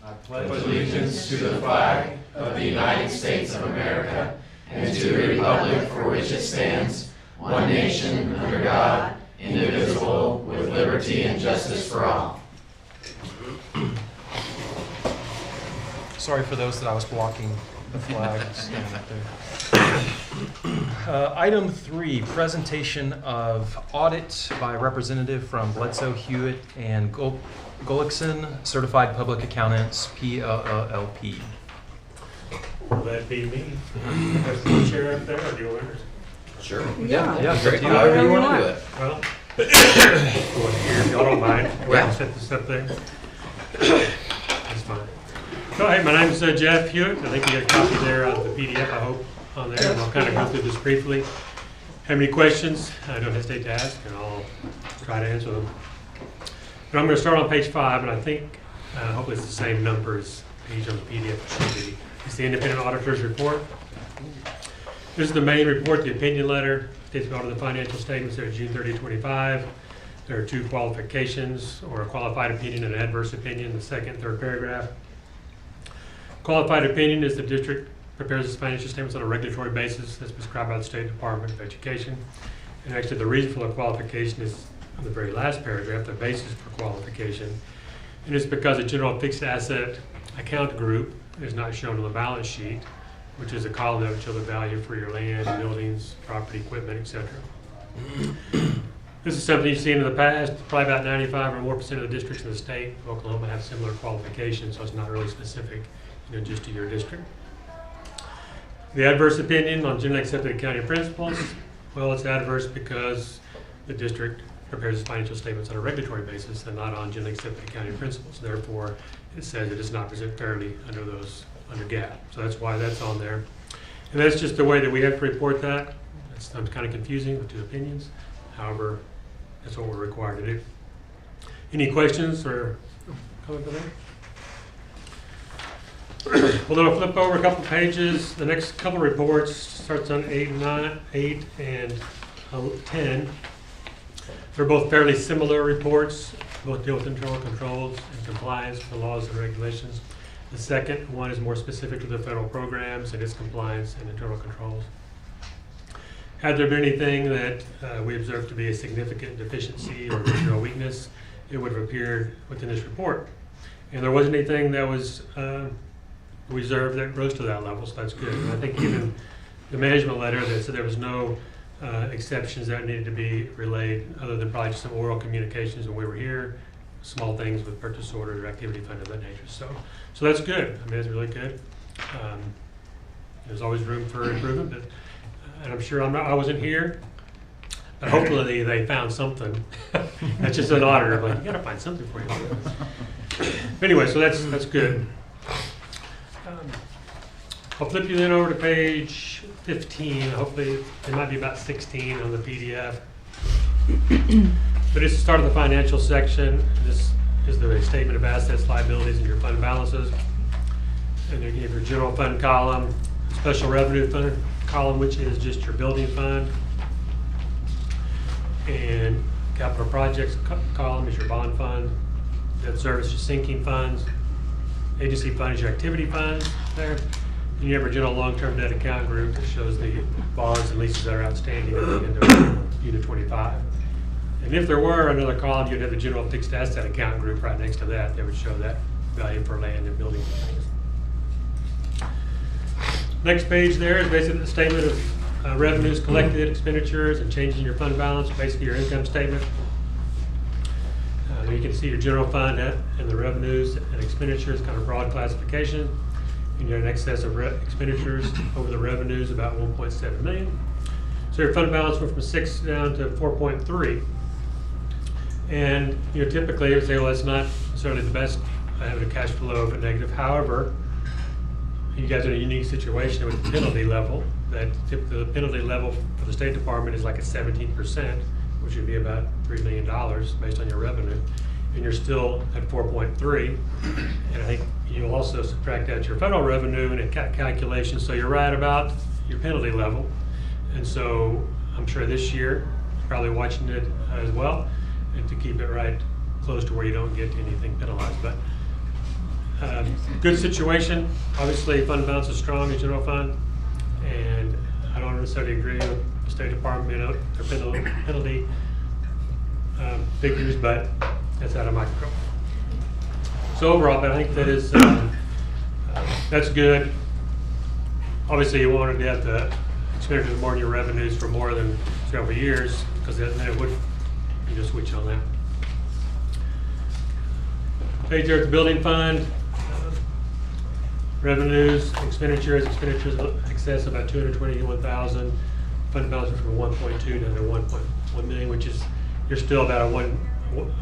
I pledge allegiance to the flag of the United States of America and to the republic for which it stands, one nation, under God, indivisible, with liberty and justice for all. Sorry for those that I was blocking the flag standing up there. Item 3, presentation of audit by a representative from Bledsoe, Hewitt, and Gullickson, Certified Public Accountants, PLLP. Will that be me? As the chair up there, or do you want to? Sure. Yeah, Great. However you want to do it. Well, go here, if y'all don't mind. We're going to set this up there. That's fine. So, hey, my name is Jeff Hewitt. I think you got a copy there of the PDF, I hope, on there. And I'll kind of go through this briefly. Have any questions? Don't hesitate to ask, and I'll try to answer them. But I'm going to start on page 5, and I think hopefully it's the same number as page on the PDF it should be. It's the Independent Auditor's Report. This is the main report, the opinion letter. States about the financial statements that are June 30, 25. There are 2 qualifications, or a qualified opinion and an adverse opinion, the second and third paragraph. Qualified opinion is the district prepares its financial statements on a regulatory basis that's prescribed by the State Department of Education. And actually the reason for the qualification is on the very last paragraph, the basis for qualification. And it's because a general fixed asset account group is not shown on the balance sheet, which is a column that would show the value for your land, buildings, property, equipment, etc. This is something you've seen in the past. Probably about 95 or more % of the districts in the state of Oklahoma have similar qualifications, so it's not really specific, just to your district. The adverse opinion on generally accepted accounting principles, well, it's adverse because the district prepares its financial statements on a regulatory basis and not on generally accepted accounting principles. Therefore, it says it does not present fairly under GAAP. So that's why that's on there. And that's just the way that we have to report that. It's sometimes kind of confusing with 2 opinions. However, that's what we're required to do. Any questions or comment on that? Well, then I'll flip over a couple pages. The next couple reports starts on 8 and 10. They're both fairly similar reports. Both deal with internal controls and compliance with the laws and regulations. The second one is more specific to the federal programs and its compliance and internal controls. Had there been anything that we observed to be a significant deficiency or material weakness, it would have appeared within this report. And there wasn't anything that was reserved that rose to that level, so that's good. And I think even the management letter that said there was no exceptions that needed to be relayed, other than probably just some oral communications when we were here, small things with purchase orders or activity fund of that nature. So that's good. I mean, it's really good. There's always room for improvement, but, and I'm sure I wasn't here, but hopefully they found something. That's just an auditor. I'm like, you got to find something for you. But anyway, so that's good. I'll flip you then over to page 15. Hopefully it might be about 16 on the PDF. But it's the start of the financial section. This is the statement of assets, liabilities, and your fund balances. And then you have your general fund column, special revenue fund column, which is just your building fund. And capital projects column is your bond fund. Debt service, your sinking funds. agency fund is your activity funds there. And you have your general long-term debt account group that shows the bonds and leases that are outstanding at the end of Unit 25. And if there were another column, you'd have the general fixed asset account group right next to that. That would show that value for land and buildings and things. Next page there is basically the statement of revenues collected, expenditures, and changes in your fund balance, basically your income statement. You can see your general fund and the revenues and expenditures, kind of broad classification. And you're in excess of expenditures over the revenues, about 1.7 million. So your fund balance went from 6 down to 4.3. And typically you would say, well, that's not necessarily the best having a cash flow of a negative. However, you guys are in a unique situation with the penalty level. That the penalty level for the State Department is like at 17%, which would be about $3 million based on your revenue. And you're still at 4.3. And I think you'll also subtract out your federal revenue and a calculation. So you're right about your penalty level. And so I'm sure this year, you're probably watching it as well, and to keep it right close to where you don't get anything penalized. But good situation. Obviously, fund balance is strong in general fund, and I don't necessarily agree with the State Department, their penalty figures, but that's out of my control. So overall, but I think that is that's good. Obviously, you wanted to have the expenditures more than your revenues for more than several years, because then it would you just switch on that. Page there at the building fund. Revenues, expenditures excess about 221,000. Fund balance from 1.2 down to 1.1 million, which is you're still about a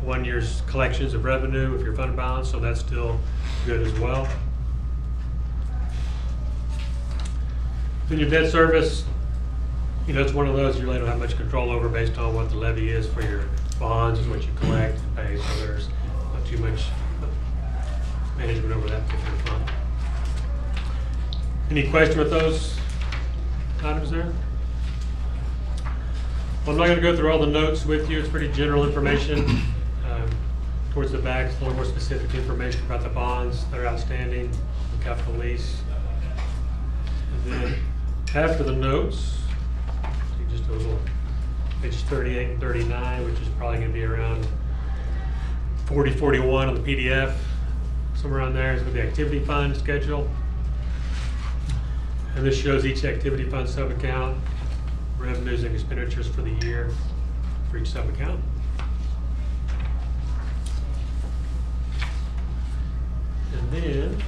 one year's collections of revenue with your fund balance, so that's still good as well. Then your debt service, it's one of those you really don't have much control over based on what the levy is for your bonds, is what you collect and pay, so there's not too much management over that particular fund. Any question with those items there? Well, I'm not going to go through all the notes with you. It's pretty general information. Towards the back, it's a little more specific information about the bonds that are outstanding, the capital lease. And then after the notes, just a little pages 38 and 39, which is probably going to be around 40, 41 on the PDF. Somewhere around there is with the activity fund schedule. And this shows each activity fund sub-account, revenues and expenditures for the year for each sub-account. And then,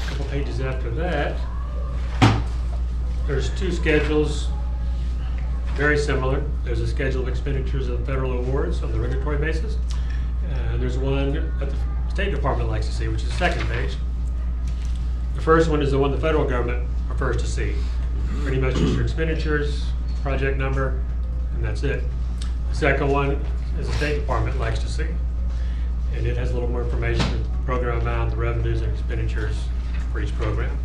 a couple pages after that, there's two schedules, very similar. There's a schedule of expenditures of federal awards on the regulatory basis. And there's one that the State Department likes to see, which is the second page. The first one is the one the federal government prefers to see. Pretty much just your expenditures, project number, and that's it. The second one is the State Department likes to see. And it has a little more information, the program amount, the revenues and expenditures for each program.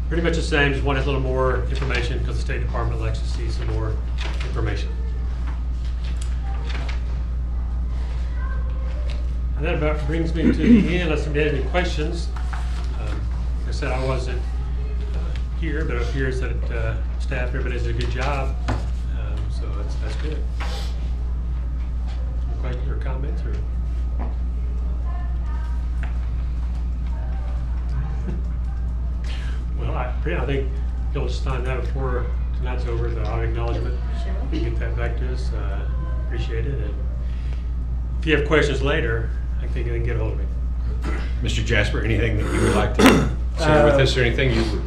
Pretty much the same, just one has a little more information because the State Department likes to see some more information. And that about brings me to the end, unless somebody has any questions. Like I said, I wasn't here, but it appears that staff, everybody did a good job. So that's good. Any questions or comments? Well, I think you'll just sign that before tonight's over, the audit acknowledgement. Sure. You can get that back to us. Appreciate it. And if you have questions later, I think you can get a hold of me. Mr. Jasper, anything that you would like to share with us, or anything you would?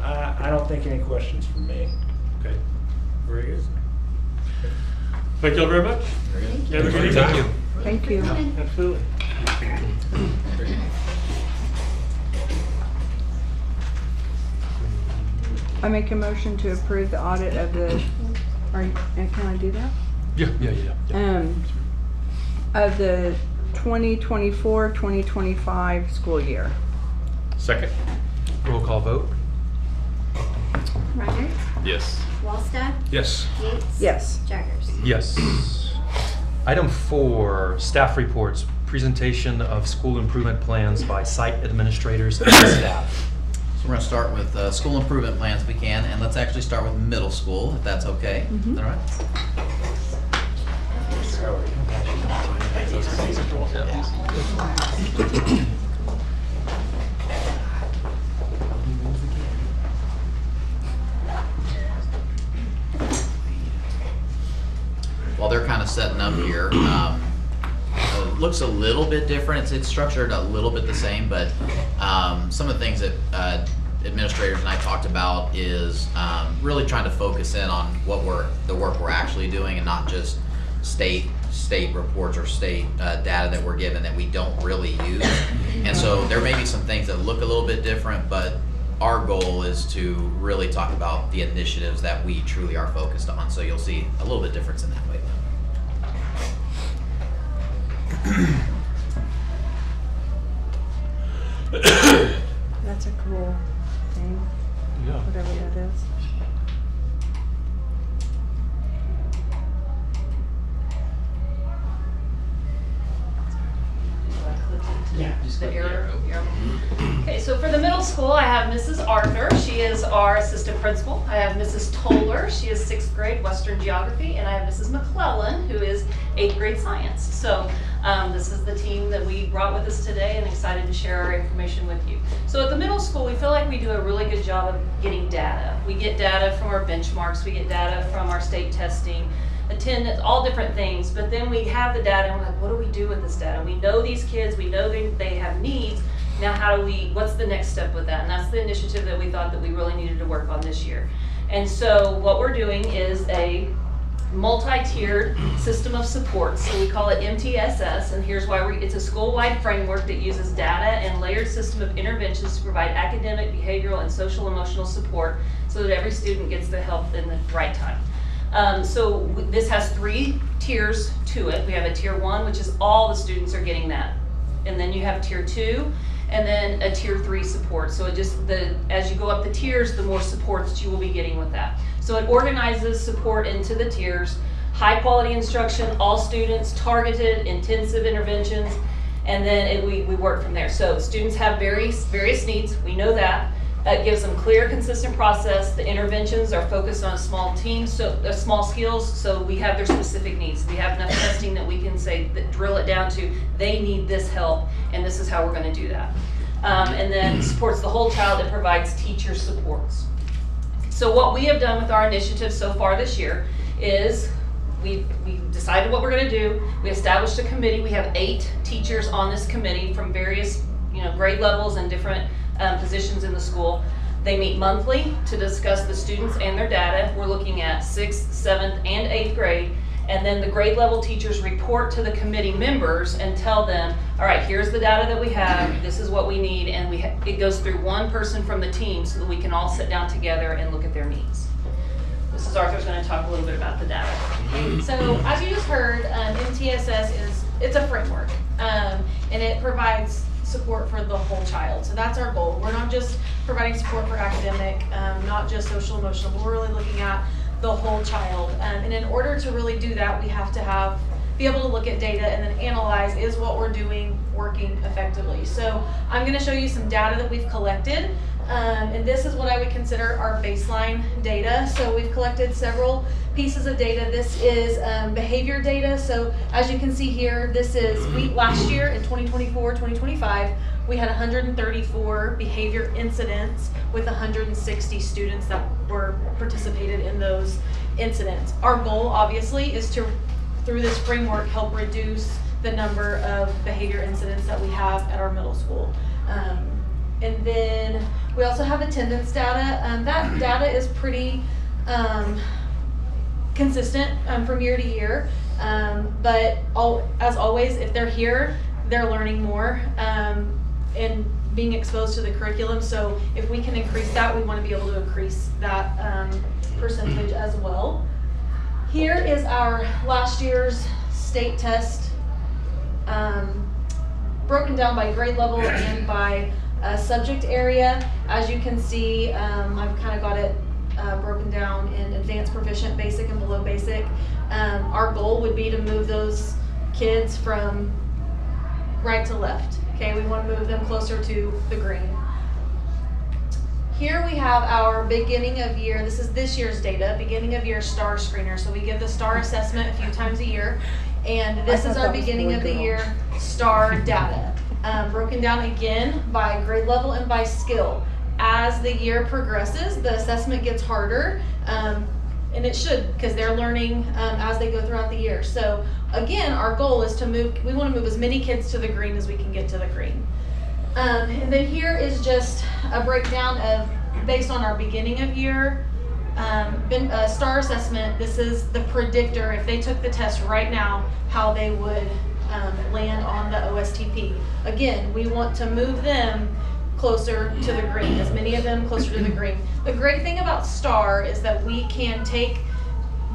I don't think any questions from me. Okay, very good. Thank you all very much. Thank you. Have a good evening. Thank you. Thank you. Absolutely. I make a motion to approve the audit of the, can I do that? Yeah. Of the 2024-2025 school year. Second? Roll call vote. Reiner, Yes. Wallstad, Yes. Yates. Yes. Jaggers. Yes. Item 4, staff reports. presentation of school improvement plans by site administrators and staff. So we're going to start with school improvement plans if we can, and let's actually start with middle school, if that's okay. Mhm. All right. While they're kind of setting up here, it looks a little bit different. It's structured a little bit the same, but some of the things that administrators and I talked about is really trying to focus in on the work we're actually doing, and not just state reports or state data that we're given that we don't really use. And so there may be some things that look a little bit different, but our goal is to really talk about the initiatives that we truly are focused on. So you'll see a little bit difference in that way. That's a cool thing, Yeah. whatever that is. The arrow. Okay, so for the middle school, I have Mrs. Arthur. She is our assistant principal. I have Mrs. Toller. She is 6th grade Western Geography. And I have Mrs. McClellan, who is 8th grade Science. So this is the team that we brought with us today, and excited to share our information with you. So at the middle school, we feel like we do a really good job of getting data. We get data from our benchmarks. We get data from our state testing, attendance, all different things. But then we have the data, and we're like, what do we do with this data? We know these kids, we know they have needs. Now what's the next step with that? And that's the initiative that we thought that we really needed to work on this year. And so what we're doing is a multi-tiered system of supports. So we call it MTSS, and here's why it's a school-wide framework that uses data and layered system of interventions to provide academic, behavioral, and social emotional support so that every student gets the help in the right time. So this has 3 tiers to it. We have a tier 1, which is all the students are getting that. And then you have tier 2, and then a tier 3 support. So as you go up the tiers, the more supports you will be getting with that. So it organizes support into the tiers, high quality instruction, all students, targeted, intensive interventions, and then we work from there. So students have various needs, we know that. It gives them clear, consistent process. The interventions are focused on small teams, so small skills, so we have their specific needs. We have enough testing that we can drill it down to, they need this help, and this is how we're going to do that. And then supports the whole child. It provides teacher supports. So what we have done with our initiative so far this year is we decided what we're going to do. We established a committee. We have 8 teachers on this committee from various grade levels and different positions in the school. They meet monthly to discuss the students and their data. We're looking at 6th, 7th, and 8th grade. And then the grade level teachers report to the committee members and tell them, all right, here's the data that we have, this is what we need, and it goes through one person from the team so that we can all sit down together and look at their needs. Mrs. Arthur's going to talk a little bit about the data. So as you just heard, MTSS it's a framework, and it provides support for the whole child. So that's our goal. We're not just providing support for academic, not just social emotional, but we're really looking at the whole child. And in order to really do that, we have to be able to look at data and then analyze, is what we're doing working effectively? So I'm going to show you some data that we've collected. And this is what I would consider our baseline data. So we've collected several pieces of data. This is behavior data. So as you can see here, this is last year in 2024-2025, we had 134 behavior incidents with 160 students that were participated in those incidents. Our goal, obviously, is to, through this framework, help reduce the number of behavior incidents that we have at our middle school. And then we also have attendance data. That data is pretty consistent from year to year. But as always, if they're here, they're learning more and being exposed to the curriculum. So if we can increase that, we want to be able to increase that percentage as well. Here is our last year's state test, broken down by grade level and by subject area. As you can see, I've kind of got it broken down in advanced, proficient, basic, and below basic. Our goal would be to move those kids from right to left. Okay, we want to move them closer to the green. Here we have our beginning of year, this is this year's data, beginning of year STAR screener. So we give the STAR assessment a few times a year. And this is our beginning of the year STAR data. Broken down again by grade level and by skill. As the year progresses, the assessment gets harder, and it should, because they're learning as they go throughout the year. So again, our goal is to move, we want to move as many kids to the green as we can get to the green. And then here is just a breakdown of, based on our beginning of year STAR assessment. This is the predictor, if they took the test right now, how they would land on the OSTP. Again, we want to move them closer to the green, as many of them closer to the green. The great thing about STAR is that we can take,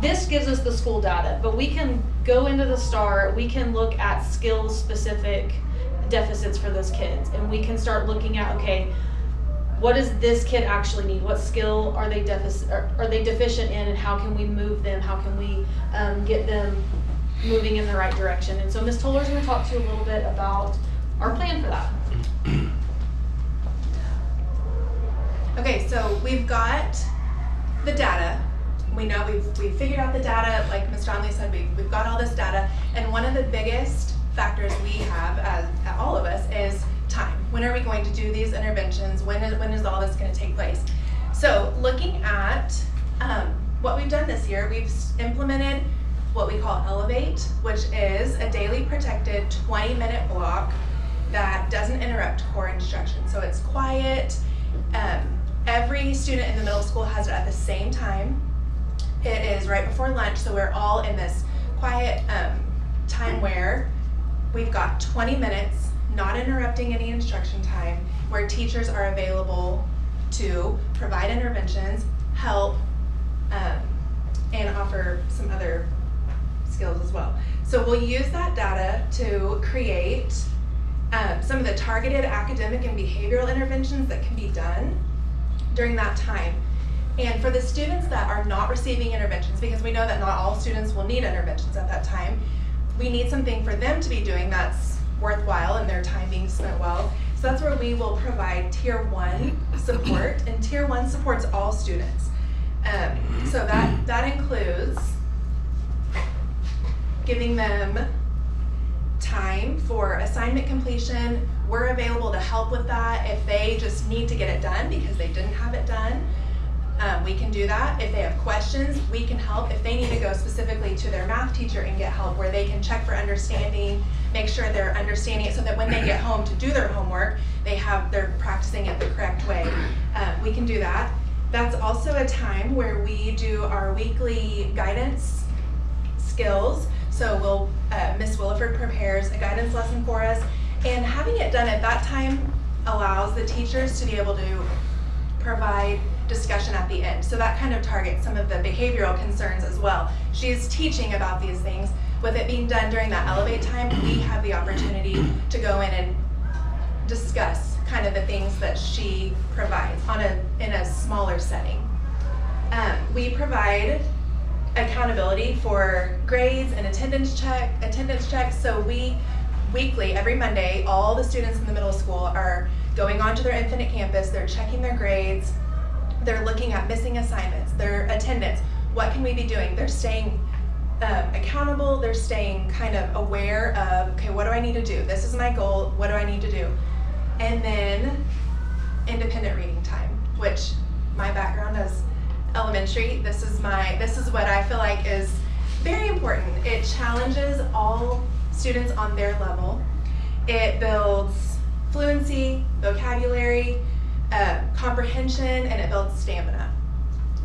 this gives us the school data, but we can go into the STAR, we can look at skills specific deficits for those kids, and we can start looking at, okay, what does this kid actually need? What skill are they deficient in, and how can we move them? How can we get them moving in the right direction? And so Ms. Toller's going to talk to you a little bit about our plan for that. Okay, so we've got the data. We know we've figured out the data, like Ms. Donnelly said, we've got all this data, and one of the biggest factors we have, as all of us, is time. When are we going to do these interventions? When is all this going to take place? So looking at what we've done this year, we've implemented what we call Elevate, which is a daily protected 20-minute block that doesn't interrupt core instruction. So it's quiet. Every student in the middle school has it at the same time. It is right before lunch, so we're all in this quiet time where we've got 20 minutes, not interrupting any instruction time, where teachers are available to provide interventions, help, and offer some other skills as well. So we'll use that data to create some of the targeted academic and behavioral interventions that can be done during that time. And for the students that are not receiving interventions, because we know that not all students will need interventions at that time, we need something for them to be doing that's worthwhile and their time being spent well. So that's where we will provide Tier 1 support, and Tier 1 supports all students. So that includes giving them time for assignment completion. We're available to help with that if they just need to get it done because they didn't have it done. We can do that. If they have questions, we can help. If they need to go specifically to their math teacher and get help where they can check for understanding, make sure they're understanding it so that when they get home to do their homework, they're practicing it the correct way. We can do that. That's also a time where we do our weekly guidance skills. So Miss Williford prepares a guidance lesson for us, and having it done at that time allows the teachers to be able to provide discussion at the end. So that kind of targets some of the behavioral concerns as well. She's teaching about these things. With it being done during that Elevate time, we have the opportunity to go in and discuss kind of the things that she provides in a smaller setting. We provide accountability for grades and attendance checks. So we weekly, every Monday, all the students in the middle school are going onto their Infinite Campus, they're checking their grades, they're looking at missing assignments, their attendance, what can we be doing? They're staying accountable, they're staying kind of aware of, okay, what do I need to do? This is my goal, what do I need to do? And then independent reading time, which my background is elementary. This is what I feel like is very important. It challenges all students on their level. It builds fluency, vocabulary, comprehension, and it builds stamina.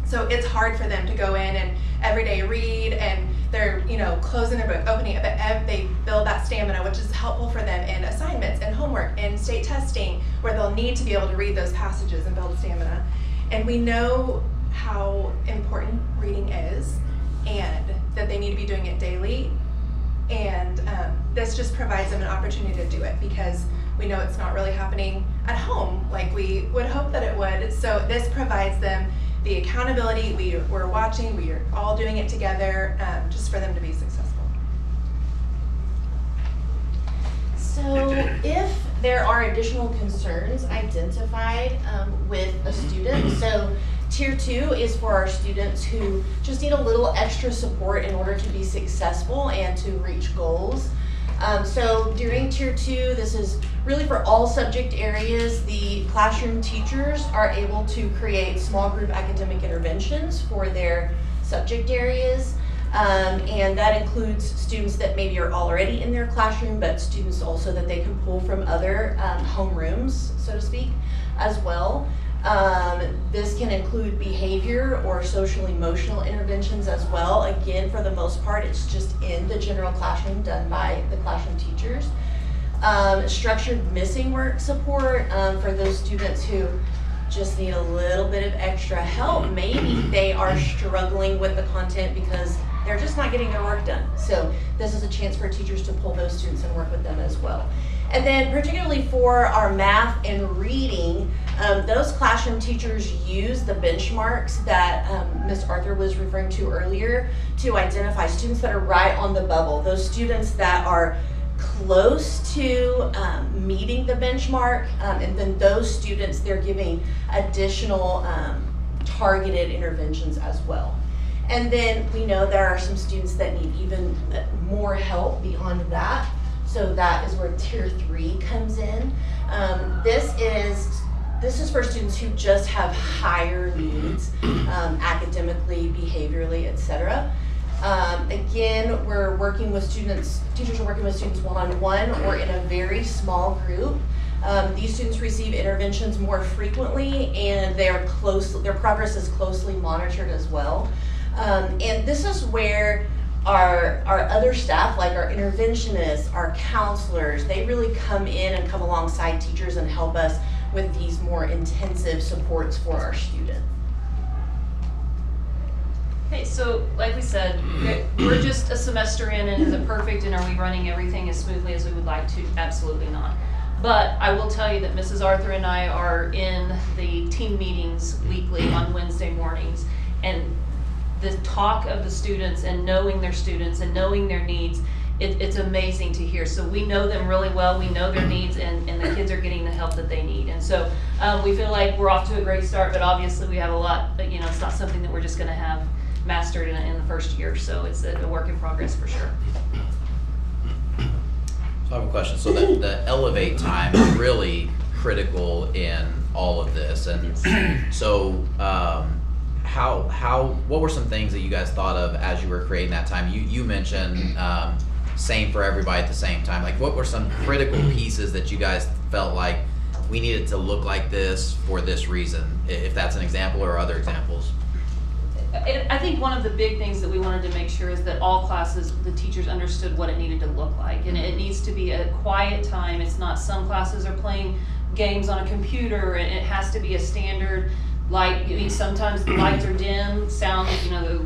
So it's hard for them to go in and every day read, and they're closing their book, opening it, but they build that stamina, which is helpful for them in assignments and homework and state testing, where they'll need to be able to read those passages and build stamina. And we know how important reading is, and that they need to be doing it daily. And this just provides them an opportunity to do it, because we know it's not really happening at home like we would hope that it would. So this provides them the accountability. We're watching, we're all doing it together, just for them to be successful. So there are additional concerns identified with a student. So Tier 2 is for our students who just need a little extra support in order to be successful and to reach goals. So during Tier 2, this is really for all subject areas. The classroom teachers are able to create small group academic interventions for their subject areas. And that includes students that maybe are already in their classroom, but students also that they can pull from other homerooms, so to speak, as well. This can include behavior or social emotional interventions as well. Again, for the most part, it's just in the general classroom done by the classroom teachers. Structured missing work support for those students who just need a little bit of extra help. Maybe they are struggling with the content because they're just not getting their work done. So this is a chance for teachers to pull those students and work with them as well. And then particularly for our math and reading, those classroom teachers use the benchmarks that Ms. Arthur was referring to earlier to identify students that are right on the bubble, those students that are close to meeting the benchmark, and then those students, they're giving additional targeted interventions as well. And then we know there are some students that need even more help beyond that. So that is where Tier 3 comes in. This is for students who just have higher needs, academically, behaviorally, etc. Again, we're working with students, teachers are working with students one-on-one or in a very small group. These students receive interventions more frequently, and their progress is closely monitored as well. And this is where our other staff, like our interventionists, our counselors, they really come in and come alongside teachers and help us with these more intensive supports for our students. Okay, so like we said, we're just a semester in, and is it perfect, and are we running everything as smoothly as we would like to? Absolutely not. But I will tell you that Mrs. Arthur and I are in the team meetings weekly on Wednesday mornings, and the talk of the students and knowing their students and knowing their needs, it's amazing to hear. So we know them really well, we know their needs, and the kids are getting the help that they need. And so we feel like we're off to a great start, but obviously we have a lot, but it's not something that we're just gonna have mastered in the first year. So it's a work in progress for sure. So I have a question. So the elevate time is really critical in all of this. And so what were some things that you guys thought of as you were creating that time? You mentioned same for everybody at the same time. Like, what were some critical pieces that you guys felt like we needed to look like this for this reason, if that's an example or other examples? I think one of the big things that we wanted to make sure is that all classes, the teachers understood what it needed to look like. And it needs to be a quiet time. It's not, some classes are playing games on a computer, and it has to be a standard light. I mean, sometimes the lights are dim, sound,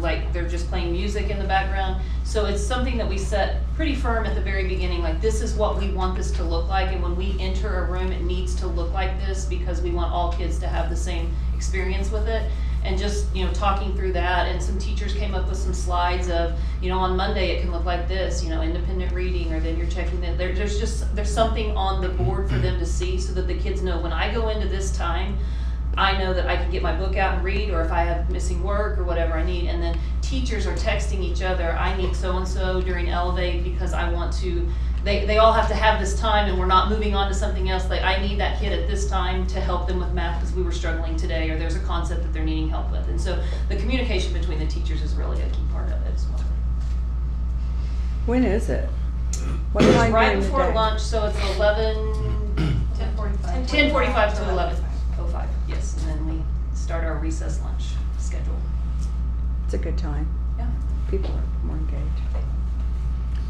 like they're just playing music in the background. So it's something that we set pretty firm at the very beginning, like this is what we want this to look like, and when we enter a room it needs to look like this because we want all kids to have the same experience with it. And just talking through that, and some teachers came up with some slides of on Monday it can look like this, independent reading, or then you're checking that there's something on the board for them to see, so that the kids know when I go into this time, I know that I can get my book out and read, or if I have missing work or whatever I need. And then teachers are texting each other, I need so-and-so during Elevate because I want to, they all have to have this time, and we're not moving on to something else. Like, I need that kid at this time to help them with math because we were struggling today, or there's a concept that they're needing help with. And so the communication between the teachers is really a key part of it as well. When is it? What It's time right during the before day? lunch, so it's 10:45 to 11:05. Yes, and then we start our recess lunch schedule. It's a good time. Yeah. People are more engaged.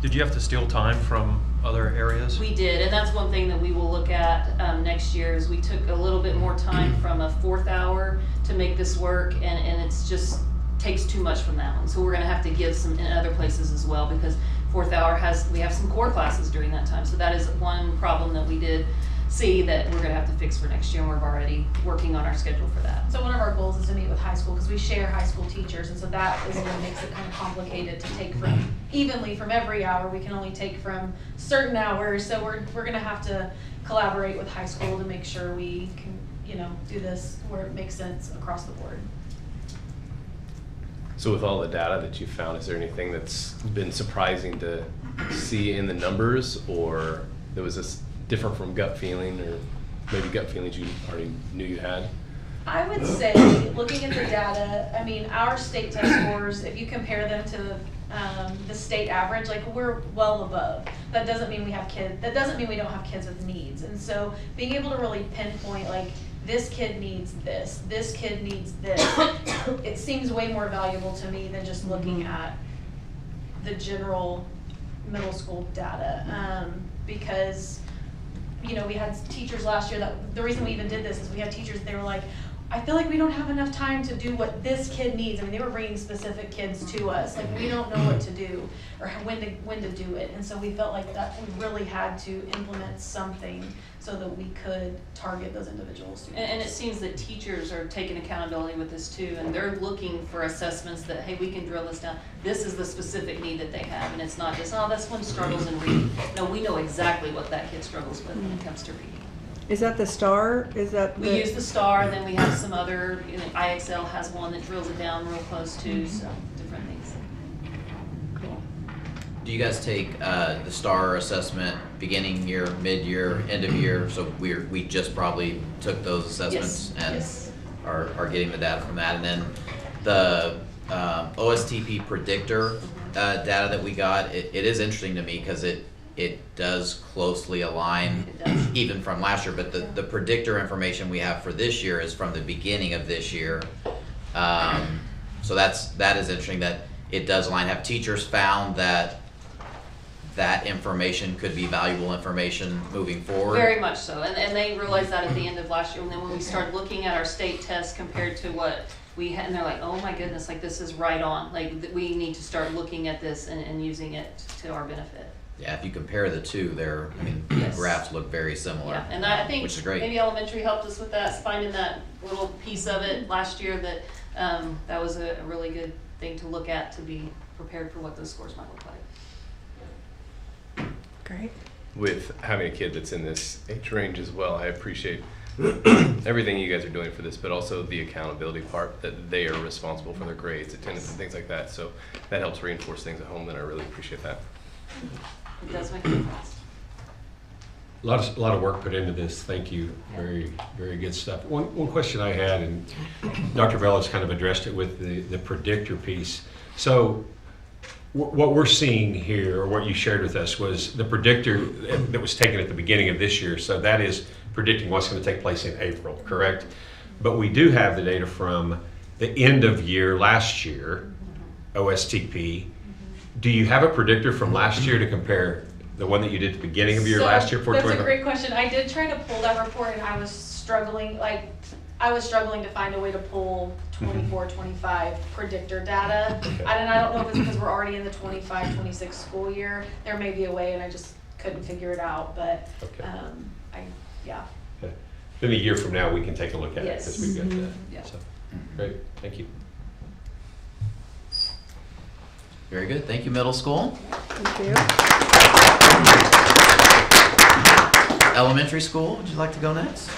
Did you have to steal time from other areas? We did, and that's one thing that we will look at next year, is we took a little bit more time from a 4th hour to make this work, and it's just takes too much from that one. So we're gonna have to give some in other places as well, because 4th hour we have some core classes during that time. So that is one problem that we did see that we're gonna have to fix for next year, and we're already working on our schedule for that. So one of our goals is to meet with high school, because we share high school teachers, and so that is what makes it kind of complicated to take from evenly from every hour. We can only take from certain hours, so we're gonna have to collaborate with high school to make sure we can, do this where it makes sense across the board. So with all the data that you found, is there anything that's been surprising to see in the numbers, or that was this different from gut feeling, or maybe gut feelings you already knew you had? I would say, looking at the data, I mean, our state test scores, if you compare them to the state average, like, we're well above. That doesn't mean we have kids, that doesn't mean we don't have kids with needs. And so being able to really pinpoint, like, this kid needs this kid needs this, it seems way more valuable to me than just looking at the general middle school data. Because, we had teachers last year that, the reason we even did this is we had teachers, they were like, I feel like we don't have enough time to do what this kid needs. I mean, they were bringing specific kids to us, like, we don't know what to do or when to do it. And so we felt like that we really had to implement something so that we could target those individual students. And it seems that teachers are taking accountability with this too, and they're looking for assessments that, hey, we can drill this down. This is the specific need that they have, and it's not just, oh, this one struggles in reading. No, we know exactly what that kid struggles with when it comes to reading. Is that the STAR? Is that We use the STAR, and then we have some other, IXL has one that drills it down real close too, so different things. Cool. Do you guys take the STAR assessment beginning year, mid-year, end of year? So we just probably took those assessments and Yes. are getting the data from that. And then the OSTP predictor data that we got, it is interesting to me because it does closely align It does. even from last year, but the predictor information we have for this year is from the beginning of this year. So that is interesting that it does align. Have teachers found that information could be valuable information moving forward? Very much so, and they realized that at the end of last year, and then when we started looking at our state tests compared to what we had, and they're like, oh my goodness, like, this is right on, like, we need to start looking at this and using it to our benefit. Yeah, if you compare the two, the Yes. graphs look very similar. Yeah, and I think Which is great. maybe elementary helped us with that, finding that little piece of it last year that that was a really good thing to look at to be prepared for what those scores might look like. Great. With having a kid that's in this age range as well, I appreciate everything you guys are doing for this, but also the accountability part, that they are responsible for their grades, attendance, and things like that. So that helps reinforce things at home, and I really appreciate that. It does make a difference. A lot of work put into this. Thank you. Very, very good stuff. One question I had, and Dr. Vella's kind of addressed it with the predictor piece. So what we're seeing here, or what you shared with us, was the predictor that was taken at the beginning of this year. So that is predicting what's going to take place in April, correct? But we do have the data from the end of year last year, OSTP. Do you have a predictor from last year to compare the one that you did at the beginning of your last year? That's a great question. I did try to pull that report, and I was struggling to find a way to pull 24, 25 predictor data. Okay. And I don't know if it's because we're already in the 25, 26 school year. There may be a way, and I just couldn't figure it out, but Okay. yeah. Okay. Then a year from now, we can take a look at it, Yes. because we've got that. Yeah. So, great, thank you. Very good. Thank you, middle school. Thank you. Elementary school, would you like to go next? Am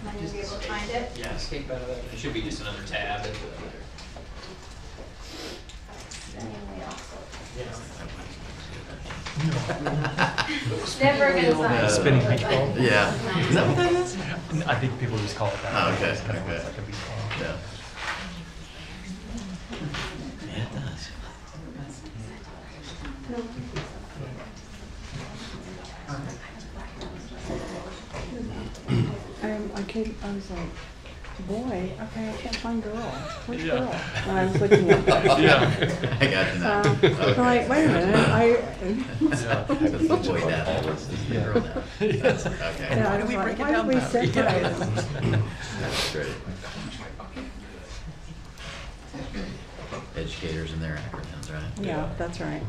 I gonna be able to find it? Yeah, escape out of that. It should be just another tab. Never gonna find it. Spinning beach ball? Yeah. Is that what that is? I think people just call it that. Oh, okay, It's kind of okay. looks like a beach ball. Yeah. Yeah, it does. I was like, boy, okay, I can't find girl. Which girl? When I was looking at that. Yeah. I got you now. I'm like, wait a minute, That's the boy dad. This is the girl dad. Okay. yeah, I was like, why did we separate them? That's great. educators and their acronyms, right? Yeah, that's right.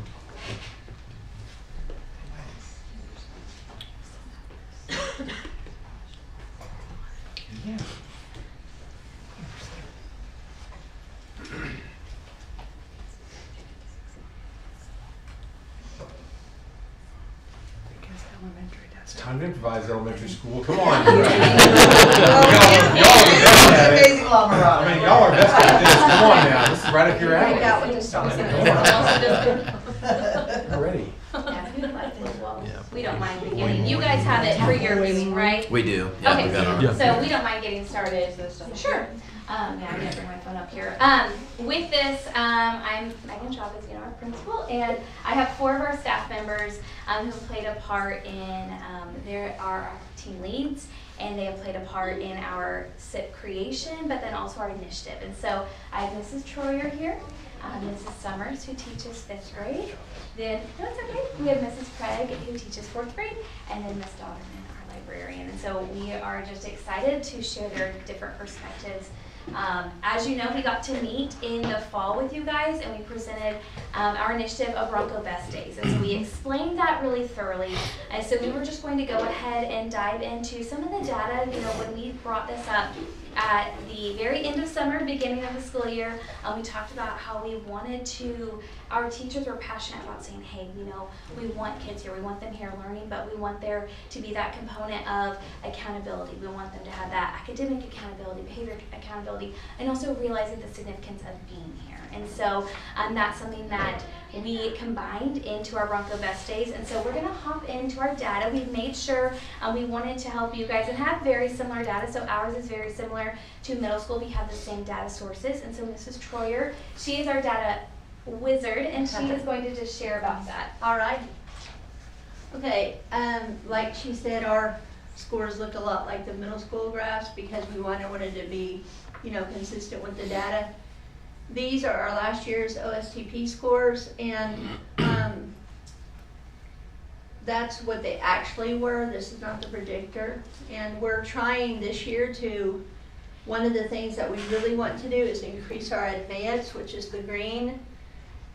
It's time to improvise elementary school. Come on. Y'all are best at it. I mean, y'all are best at this. Come on now. This is right up your alley. Already. Yeah, we would like to as well. Yeah. We don't mind beginning. You guys have it for your meeting, right? We do. Yeah, Okay, we got our- Yeah. so we don't mind getting started. Sure. Yeah, I didn't bring my phone up here. With this, I'm Megan Chavez, our principal, and I have 4 of our staff members who have played a part in, there are our team leads, and they have played a part in our SIP creation, but then also our initiative. And so I have Mrs. Troyer here, Mrs. Summers, who teaches 5th grade. Then, no, it's okay. We have Mrs. Craig, who teaches 4th grade, and then Miss Dodderman, our librarian. And so we are just excited to share their different perspectives. As you know, we got to meet in the fall with you guys, and we presented our initiative of Bronco Best Days. And so we explained that really thoroughly. And so we were just going to go ahead and dive into some of the data. When we brought this up at the very end of summer, beginning of the school year, we talked about how we wanted to, our teachers were passionate about saying, hey, we want kids here, we want them here learning, but we want there to be that component of accountability. We want them to have that academic accountability, behavior accountability, and also realizing the significance of being here. And so that's something that we combined into our Bronco Best Days. And so we're gonna hop into our data. We've made sure we wanted to help you guys and have very similar data. So ours is very similar to middle school. We have the same data sources. And so Mrs. Troyer, she is our data wizard, and she is going to just share about that. All right. Okay, like she said, our scores look a lot like the middle school graphs because we wanted to be, consistent with the data. These are our last year's OSTP scores, and that's what they actually were. This is not the predictor. And we're trying this year to, one of the things that we really want to do is increase our advance, which is the green,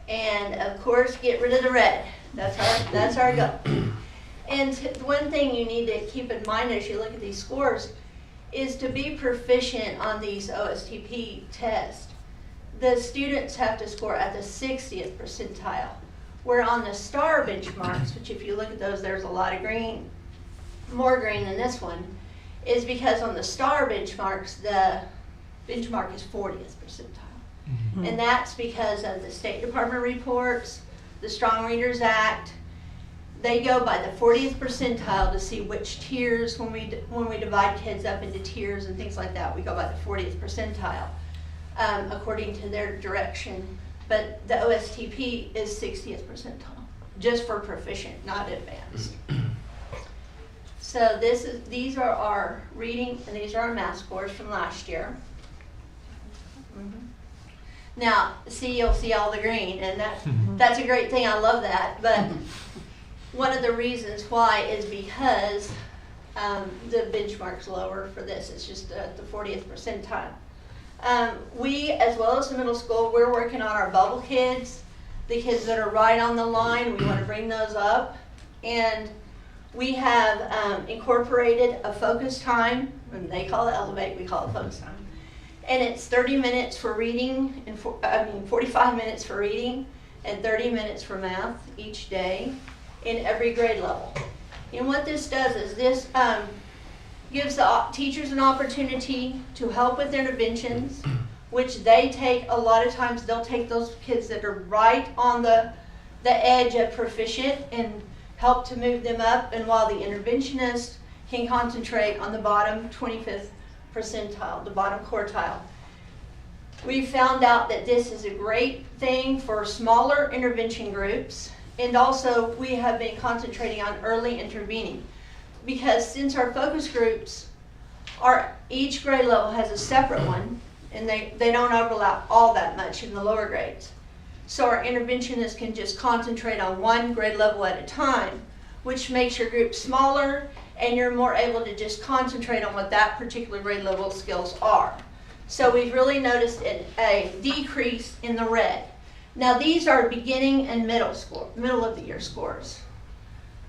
and of course get rid of the red. That's our goal. And one thing you need to keep in mind as you look at these scores is to be proficient on these OSTP tests. The students have to score at the 60th percentile. Where on the STAR benchmarks, which if you look at those, there's a lot of green, more green than this one, is because on the STAR benchmarks, the benchmark is 40th percentile. Mm-hmm. And that's because of the State Department reports, the Strong Readers Act. They go by the 40th percentile to see which tiers, when we divide kids up into tiers and things like that, we go by the 40th percentile. According to their direction, but the OSTP is 60th percentile, just for proficient, not advanced. So these are our reading and these are our math scores from last year. Mm-hmm. Now, you'll see all the green, and that's a great thing. I love that. But one of the reasons why is because the benchmark's lower for this. It's just at the 40th percentile. We, as well as the middle school, we're working on our bubble kids, the kids that are right on the line. We want to bring those up. And we have incorporated a focus time, and they call it Elevate, we call it focus time. And it's 30 minutes for reading, and 45 minutes for reading, and 30 minutes for math each day in every grade level. And what this does is this gives the teachers an opportunity to help with interventions, which they take, a lot of times they'll take those kids that are right on the edge of proficient and help to move them up, and while the interventionist can concentrate on the bottom 25th percentile, the bottom quartile. We found out that this is a great thing for smaller intervention groups, and also we have been concentrating on early intervening. Because since our focus groups each grade level has a separate one, and they don't overlap all that much in the lower grades. So our interventionists can just concentrate on one grade level at a time, which makes your group smaller, and you're more able to just concentrate on what that particular grade level skills are. So we've really noticed a decrease in the red. Now these are beginning and middle of the year scores.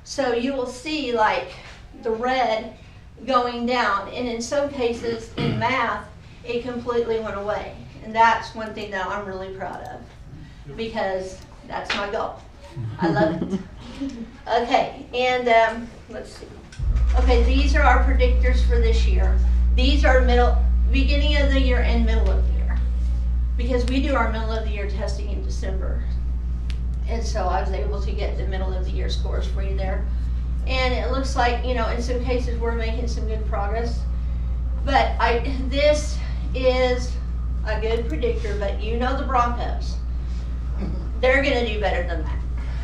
So you will see like the red going down, and in some cases in math, it completely went away. And that's one thing that I'm really proud of, because that's my goal. I love it. Okay, and let's see. Okay, these are our predictors for this year. These are beginning of the year and middle of the year, because we do our middle of the year testing in December. And so I was able to get the middle of the year scores for you there. And it looks like, you know, in some cases we're making some good progress. But this is a good predictor, but you know the Broncos. They're gonna do better than that.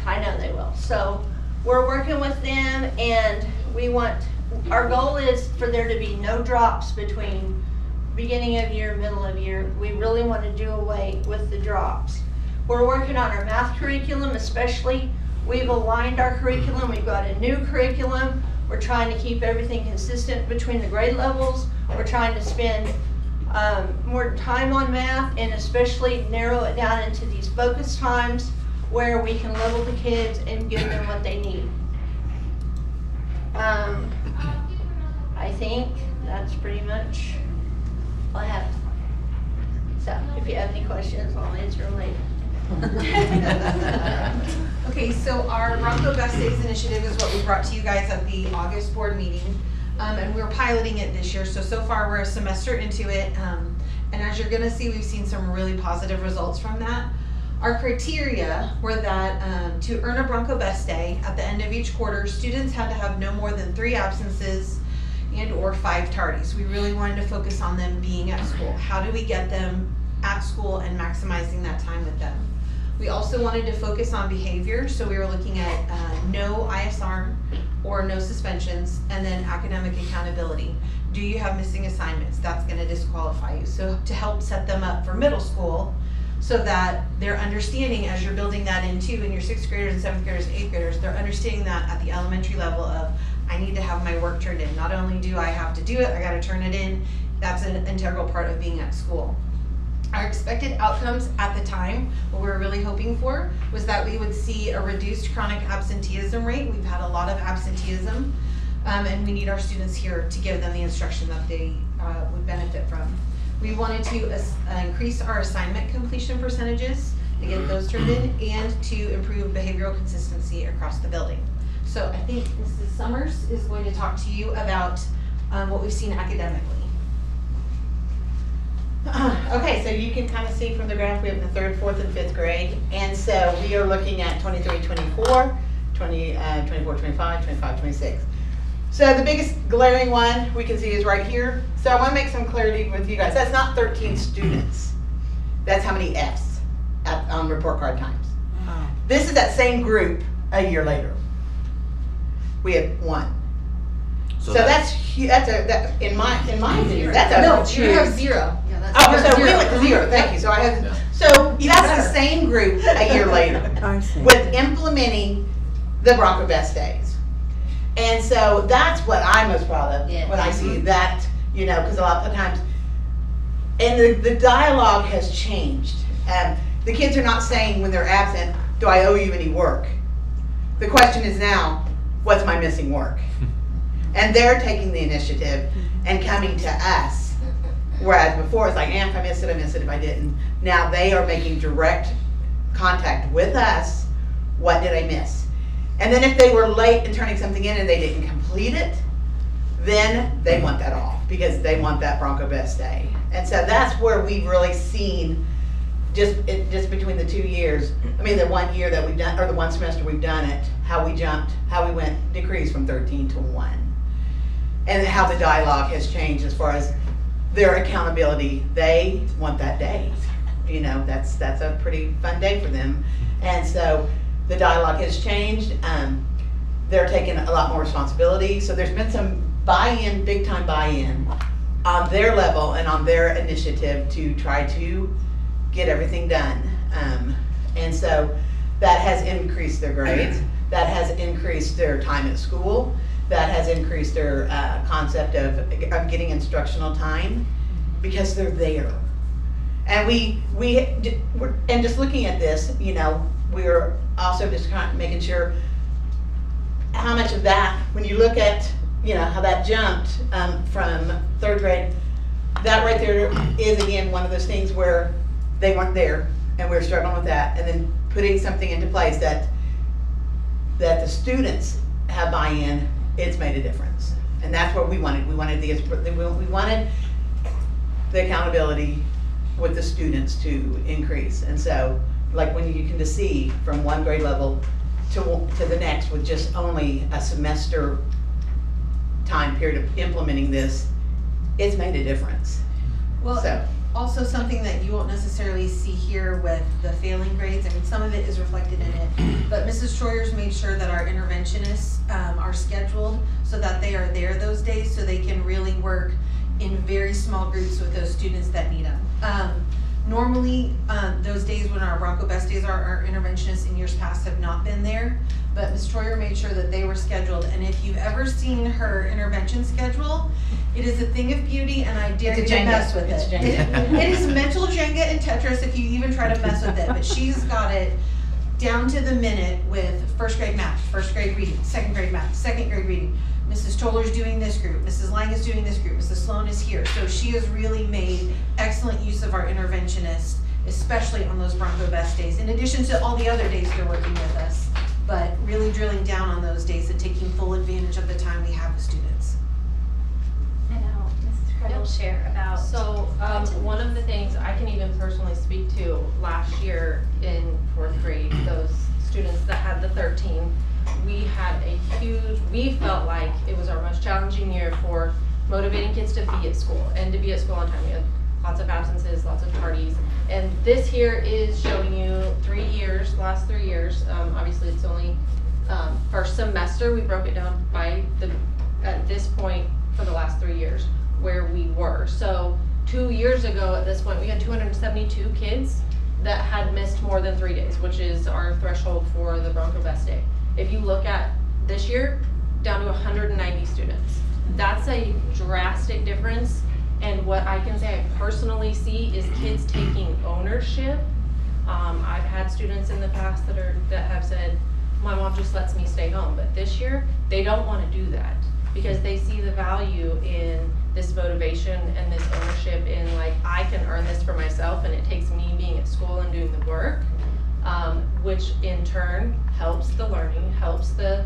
I know they will. So we're working with them, and our goal is for there to be no drops between beginning of year, middle of year. We really want to do away with the drops. We're working on our math curriculum, especially. We've aligned our curriculum. We've got a new curriculum. We're trying to keep everything consistent between the grade levels. We're trying to spend more time on math, and especially narrow it down into these focus times where we can level the kids and give them what they need. I think that's pretty much all I have. So if you have any questions, I'll answer them later. Okay, so our Bronco Best Days initiative is what we brought to you guys at the August board meeting. And we're piloting it this year, so far we're a semester into it. And as you're gonna see, we've seen some really positive results from that. Our criteria were that to earn a Bronco Best Day, at the end of each quarter, students had to have no more than 3 absences and or 5 tardies. We really wanted to focus on them being at school. How do we get them at school and maximizing that time with them? We also wanted to focus on behavior, so we were looking at no ISR or no suspensions, and then academic accountability. Do you have missing assignments? That's gonna disqualify you. So to help set them up for middle school, so that they're understanding, as you're building that into in your 6th graders and 7th graders and 8th graders, they're understanding that at the elementary level of, I need to have my work turned in. Not only do I have to do it, I gotta turn it in. That's an integral part of being at school. Our expected outcomes at the time, what we were really hoping for, was that we would see a reduced chronic absenteeism rate. We've had a lot of absenteeism, and we need our students here to give them the instruction that they would benefit from. We wanted to increase our assignment completion percentages to get those turned in, and to improve behavioral consistency across the building. So I think Mrs. Summers is going to talk to you about what we've seen academically. Okay, so you can kind of see from the graph, we have the 3rd, 4th, and 5th grade. And so we are looking at 23, 24, 24, 25, 25, 26. So the biggest glaring one we can see is right here. So I want to make some clarity with you guys. That's not 13 students. That's how many Fs on report card times. Oh. This is that same group a year later. We have 1. So that's in my opinion, that's a No, huge. you have 0. Yeah, that's Oh, so we zero. went to 0, thank you. So I have, so that's the same group a year later I see. with implementing the Bronco Best Days. And so that's what I'm most proud of when I see that, you know, because a lot of times, and the dialogue has changed. The kids are not saying when they're absent, do I owe you any work? The question is now, what's my missing work? And they're taking the initiative and coming to us. Whereas before it's like, if I miss it, I miss it if I didn't. Now they are making direct contact with us. What did I miss? And then if they were late in turning something in and they didn't complete it, then they want that off because they want that Bronco Best Day. And so that's where we've really seen just between the 2 years, I mean the 1 year that we've done, or the 1 semester we've done it, how we jumped, how we went, decreased from 13 to 1. And how the dialogue has changed as far as their accountability. They want that day. You know, that's a pretty fun day for them. And so the dialogue has changed. They're taking a lot more responsibility. So there's been some buy-in, big time buy-in on their level and on their initiative to try to get everything done. And so that has increased their grades. That has increased their time at school. That has increased their concept of getting instructional time because they're there. And and just looking at this, you know, we're also just kind of making sure how much of that, when you look at, you know, how that jumped from third grade, that right there is again one of those things where they weren't there and we're struggling with that, and then putting something into place that the students have buy-in, it's made a difference. And that's what we wanted. We wanted the accountability with the students to increase. And so, like when you can just see from one grade level to the next with just only a semester time period of implementing this, it's made a difference. Well, So. also something that you won't necessarily see here with the failing grades, I mean, some of it is reflected in it, but Mrs. Troyer's made sure that our interventionists are scheduled so that they are there those days so they can really work in very small groups with those students that need them. Normally, those days when our Bronco Best Days are, our interventionists in years past have not been there, but Ms. Troyer made sure that they were scheduled, and if you've ever seen her intervention schedule, it is a thing of beauty, and I dare you to mess with it. It is mental Jenga and Tetris if you even try to mess with it, but she's got it down to the minute with first grade math, first grade reading, second grade math, second grade reading. Mrs. Toller's doing this group, Mrs. Lang is doing this group, Mrs. Sloan is here. So she has really made excellent use of our interventionists, especially on those Bronco Best Days, in addition to all the other days they're working with us. But really drilling down on those days and taking full advantage of the time we have with students. I know, Mrs. Craig will share about. So one of the things I can even personally speak to last year in fourth grade, those students that had the 13, we felt like it was our most challenging year for motivating kids to be at school and to be at school on time. We had lots of absences, lots of tardies. And this here is showing you 3 years, last 3 years. Obviously it's only first semester. We broke it down by at this point for the last 3 years where we were. So 2 years ago at this point, we had 272 kids that had missed more than 3 days, which is our threshold for the Bronco Best Day. If you look at this year, down to 190 students. That's a drastic difference. And what I can say I personally see is kids taking ownership. I've had students in the past that have said, my mom just lets me stay home. But this year, they don't want to do that because they see the value in this motivation and this ownership in like, I can earn this for myself and it takes me being at school and doing the work, which in turn helps the learning, helps the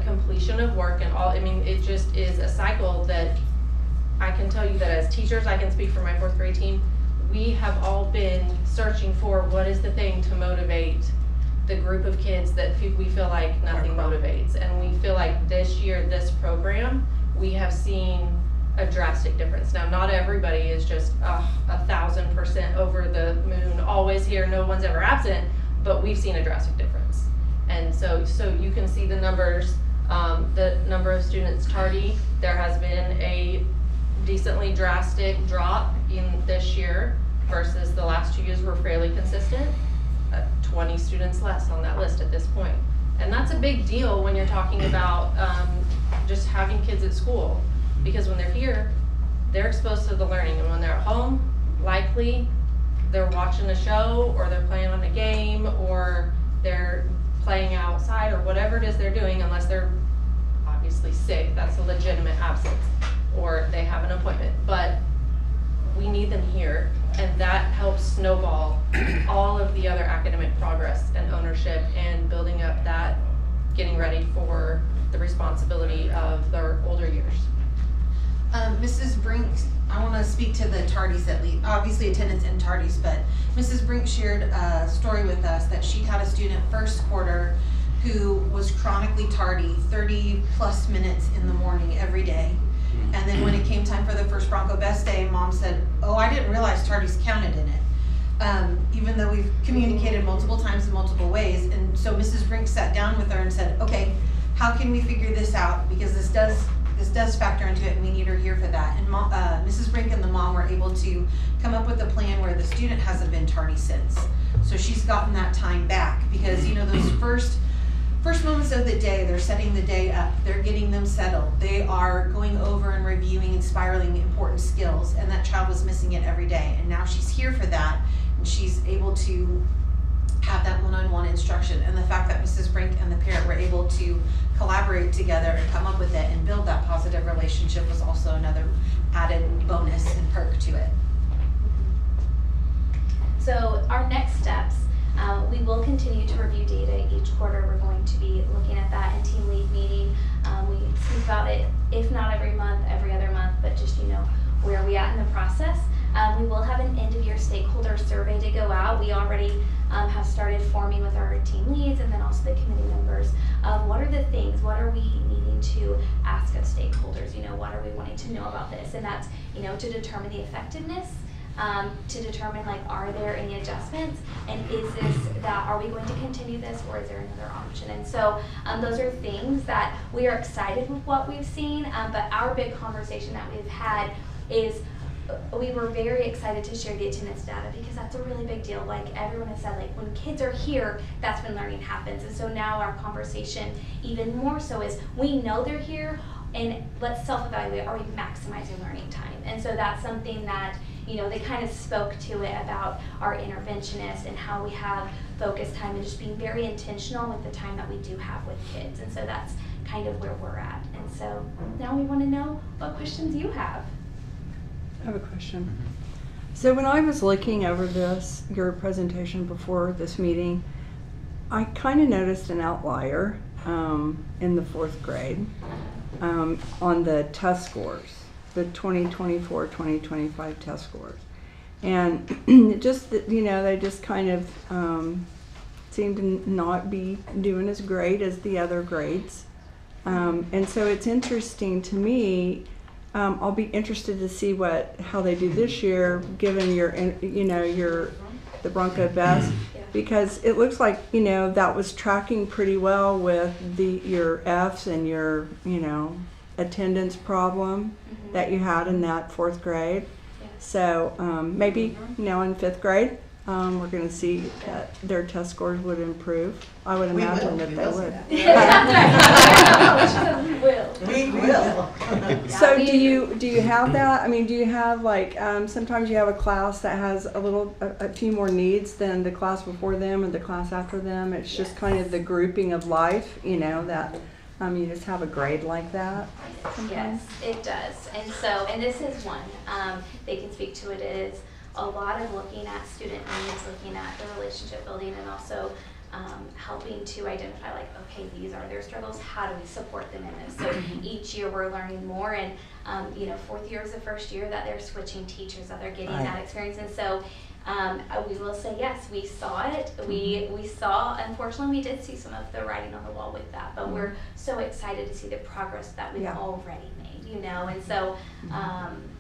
completion of work and all. I mean, it just is a cycle that I can tell you that as teachers, I can speak for my fourth grade team, we have all been searching for what is the thing to motivate the group of kids that we feel like nothing motivates. And we feel like this year, this program, we have seen a drastic difference. Now, not everybody is just 1,000% over the moon, always here, no one's ever absent, but we've seen a drastic difference. And so you can see the numbers, the number of students tardy. There has been a decently drastic drop in this year versus the last 2 years were fairly consistent. 20 students less on that list at this point. And that's a big deal when you're talking about just having kids at school, because when they're here, they're exposed to the learning, and when they're at home, likely they're watching a show or they're playing on a game or they're playing outside or whatever it is they're doing, unless they're obviously sick, that's a legitimate absence, or they have an appointment. But we need them here, and that helps snowball all of the other academic progress and ownership and building up that, getting ready for the responsibility of their older years. Mrs. Brink, I want to speak to the tardies at least, obviously attendance and tardies, but Mrs. Brink shared a story with us that she had a student first quarter who was chronically tardy, 30 plus minutes in the morning every day. And then when it came time for the first Bronco Best Day, mom said, oh, I didn't realize tardies counted in it. Even though we've communicated multiple times in multiple ways. And so Mrs. Brink sat down with her and said, okay, how can we figure this out? Because this does factor into it and we need her here for that. And Mrs. Brink and the mom were able to come up with a plan where the student hasn't been tardy since. So she's gotten that time back because, you know, those first first moments of the day, they're setting the day up, they're getting them settled, they are going over and reviewing and spiraling important skills, and that child was missing it every day, and now she's here for that, and she's able to have that one-on-one instruction. And the fact that Mrs. Brink and the parent were able to collaborate together and come up with it and build that positive relationship was also another added bonus and perk to it. So our next steps, we will continue to review data each quarter. We're going to be looking at that in team lead meeting. We speak about it, if not every month, every other month, but just, where are we at in the process. We will have an end-of-year stakeholder survey to go out. We already have started forming with our team leads and then also the committee members of what are the things, what are we needing to ask of stakeholders, what are we wanting to know about this, and that's, to determine the effectiveness, to determine are there any adjustments, and are we going to continue this, or is there another option? And so those are things that we are excited with what we've seen, but our big conversation that we've had is we were very excited to share the attendance data because that's a really big deal. Like everyone has said, when kids are here, that's when learning happens. And so now our conversation even more so is we know they're here, and let's self-evaluate, are we maximizing learning time? And so that's something that, they kind of spoke to it about our interventionist and how we have focus time and just being very intentional with the time that we do have with kids. And so that's kind of where we're at. And so now we want to know what questions you have. I have a question. So when I was looking over your presentation before this meeting, I kind of noticed an outlier in the 4th grade on the test scores, the 2024-2025 test scores. And just, they just kind of seem to not be doing as great as the other grades. And so it's interesting to me. I'll be interested to see how they do this year, given the Bronco Best, because it looks like that was tracking pretty well with your Fs and your attendance problem that you had in that 4th grade. So maybe in 5th grade we're going to see that their test scores would improve. I would imagine that they would. We will. So do you have that? I mean, do you have sometimes you have a class that has a few more needs than the class before them or the class after them? It's just kind of the grouping of life, that you just have a grade like that sometimes? Yes, it does. And this is one. They can speak to it as a lot of looking at student needs, looking at the relationship building, and also helping to identify okay, these are their struggles, how do we support them in this? So each year we're learning more, and 4th year is the first year that they're switching teachers, that they're getting that experience. And so we will say, yes, we saw it. We saw, unfortunately, we did see some of the writing on the wall with that, but we're so excited to see the progress that we've already made, and so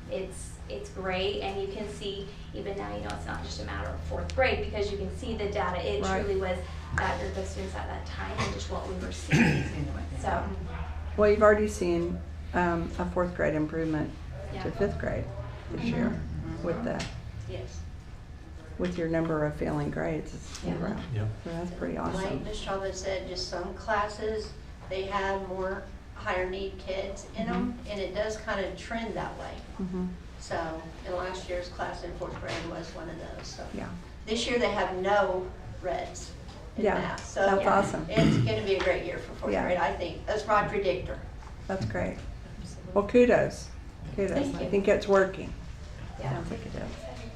it's great, and you can see even now, it's not just a matter of 4th grade, because you can see the data. It truly was that group of students at that time and just what we were seeing. So, well, you've already seen a 4th grade improvement to 5th grade this year with your number of failing grades. So that's pretty awesome. Like Ms. Chavez said, just some classes, they have more higher need kids in them, and it does kind of trend that way. So, in last year's class in 4th grade was one of those. So this year they have no reds in math. So that's awesome. It's going to be a great year for 4th grade, I think. That's my predictor. That's great. Well, kudos. I think it's working. Sounds like it is.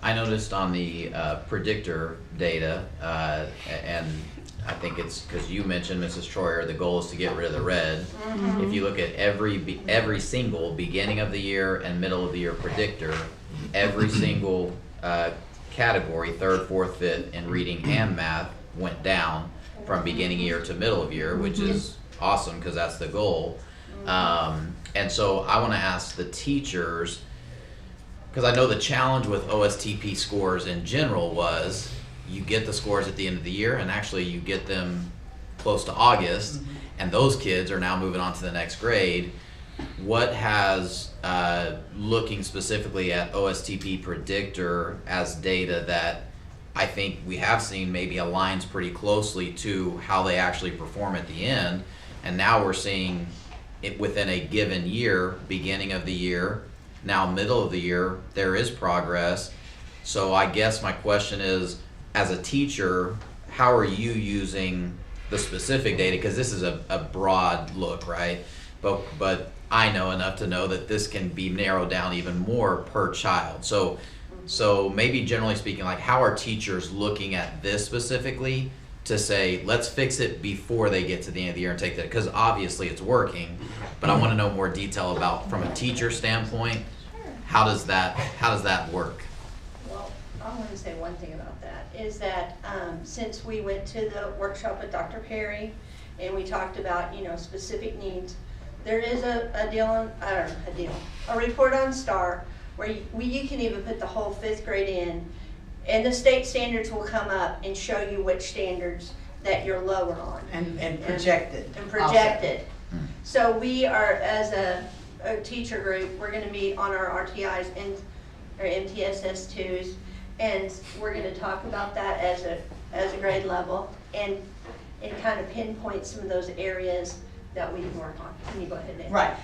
I noticed on the predictor data, and I think it's because you mentioned, Mrs. Troyer, the goal is to get rid of the red. If you look at every single beginning of the year and middle of the year predictor, every single category, 3rd, 4th, 5th, in reading and math went down from beginning year to middle of year, which is awesome because that's the goal. And so I want to ask the teachers, because I know the challenge with OSTP scores in general was you get the scores at the end of the year, and actually you get them close to August, and those kids are now moving on to the next grade. What has, looking specifically at OSTP predictor as data that I think we have seen maybe aligns pretty closely to how they actually perform at the end. And now we're seeing it within a given year, beginning of the year, now middle of the year, there is progress. So I guess my question is, as a teacher, how are you using the specific data? Because this is a broad look, right? But I know enough to know that this can be narrowed down even more per child. So maybe generally speaking, like, how are teachers looking at this specifically to say, let's fix it before they get to the end of the year and take that? Because obviously it's working, but I want to know more detail about, from a teacher standpoint, how does that work? Well, I want to say one thing about that, is that since we went to the workshop with Dr. Perry and we talked about, specific needs, there is a report on STAR where you can even put the whole 5th grade in, and the state standards will come up and show you which standards that you're lower on. And projected. And projected. So we are, as a teacher group, we're going to meet on our RTIs and our MTSS2s, and we're going to talk about that as a grade level and kind of pinpoint some of those areas that we can work on. Can you go ahead, Nick? Right.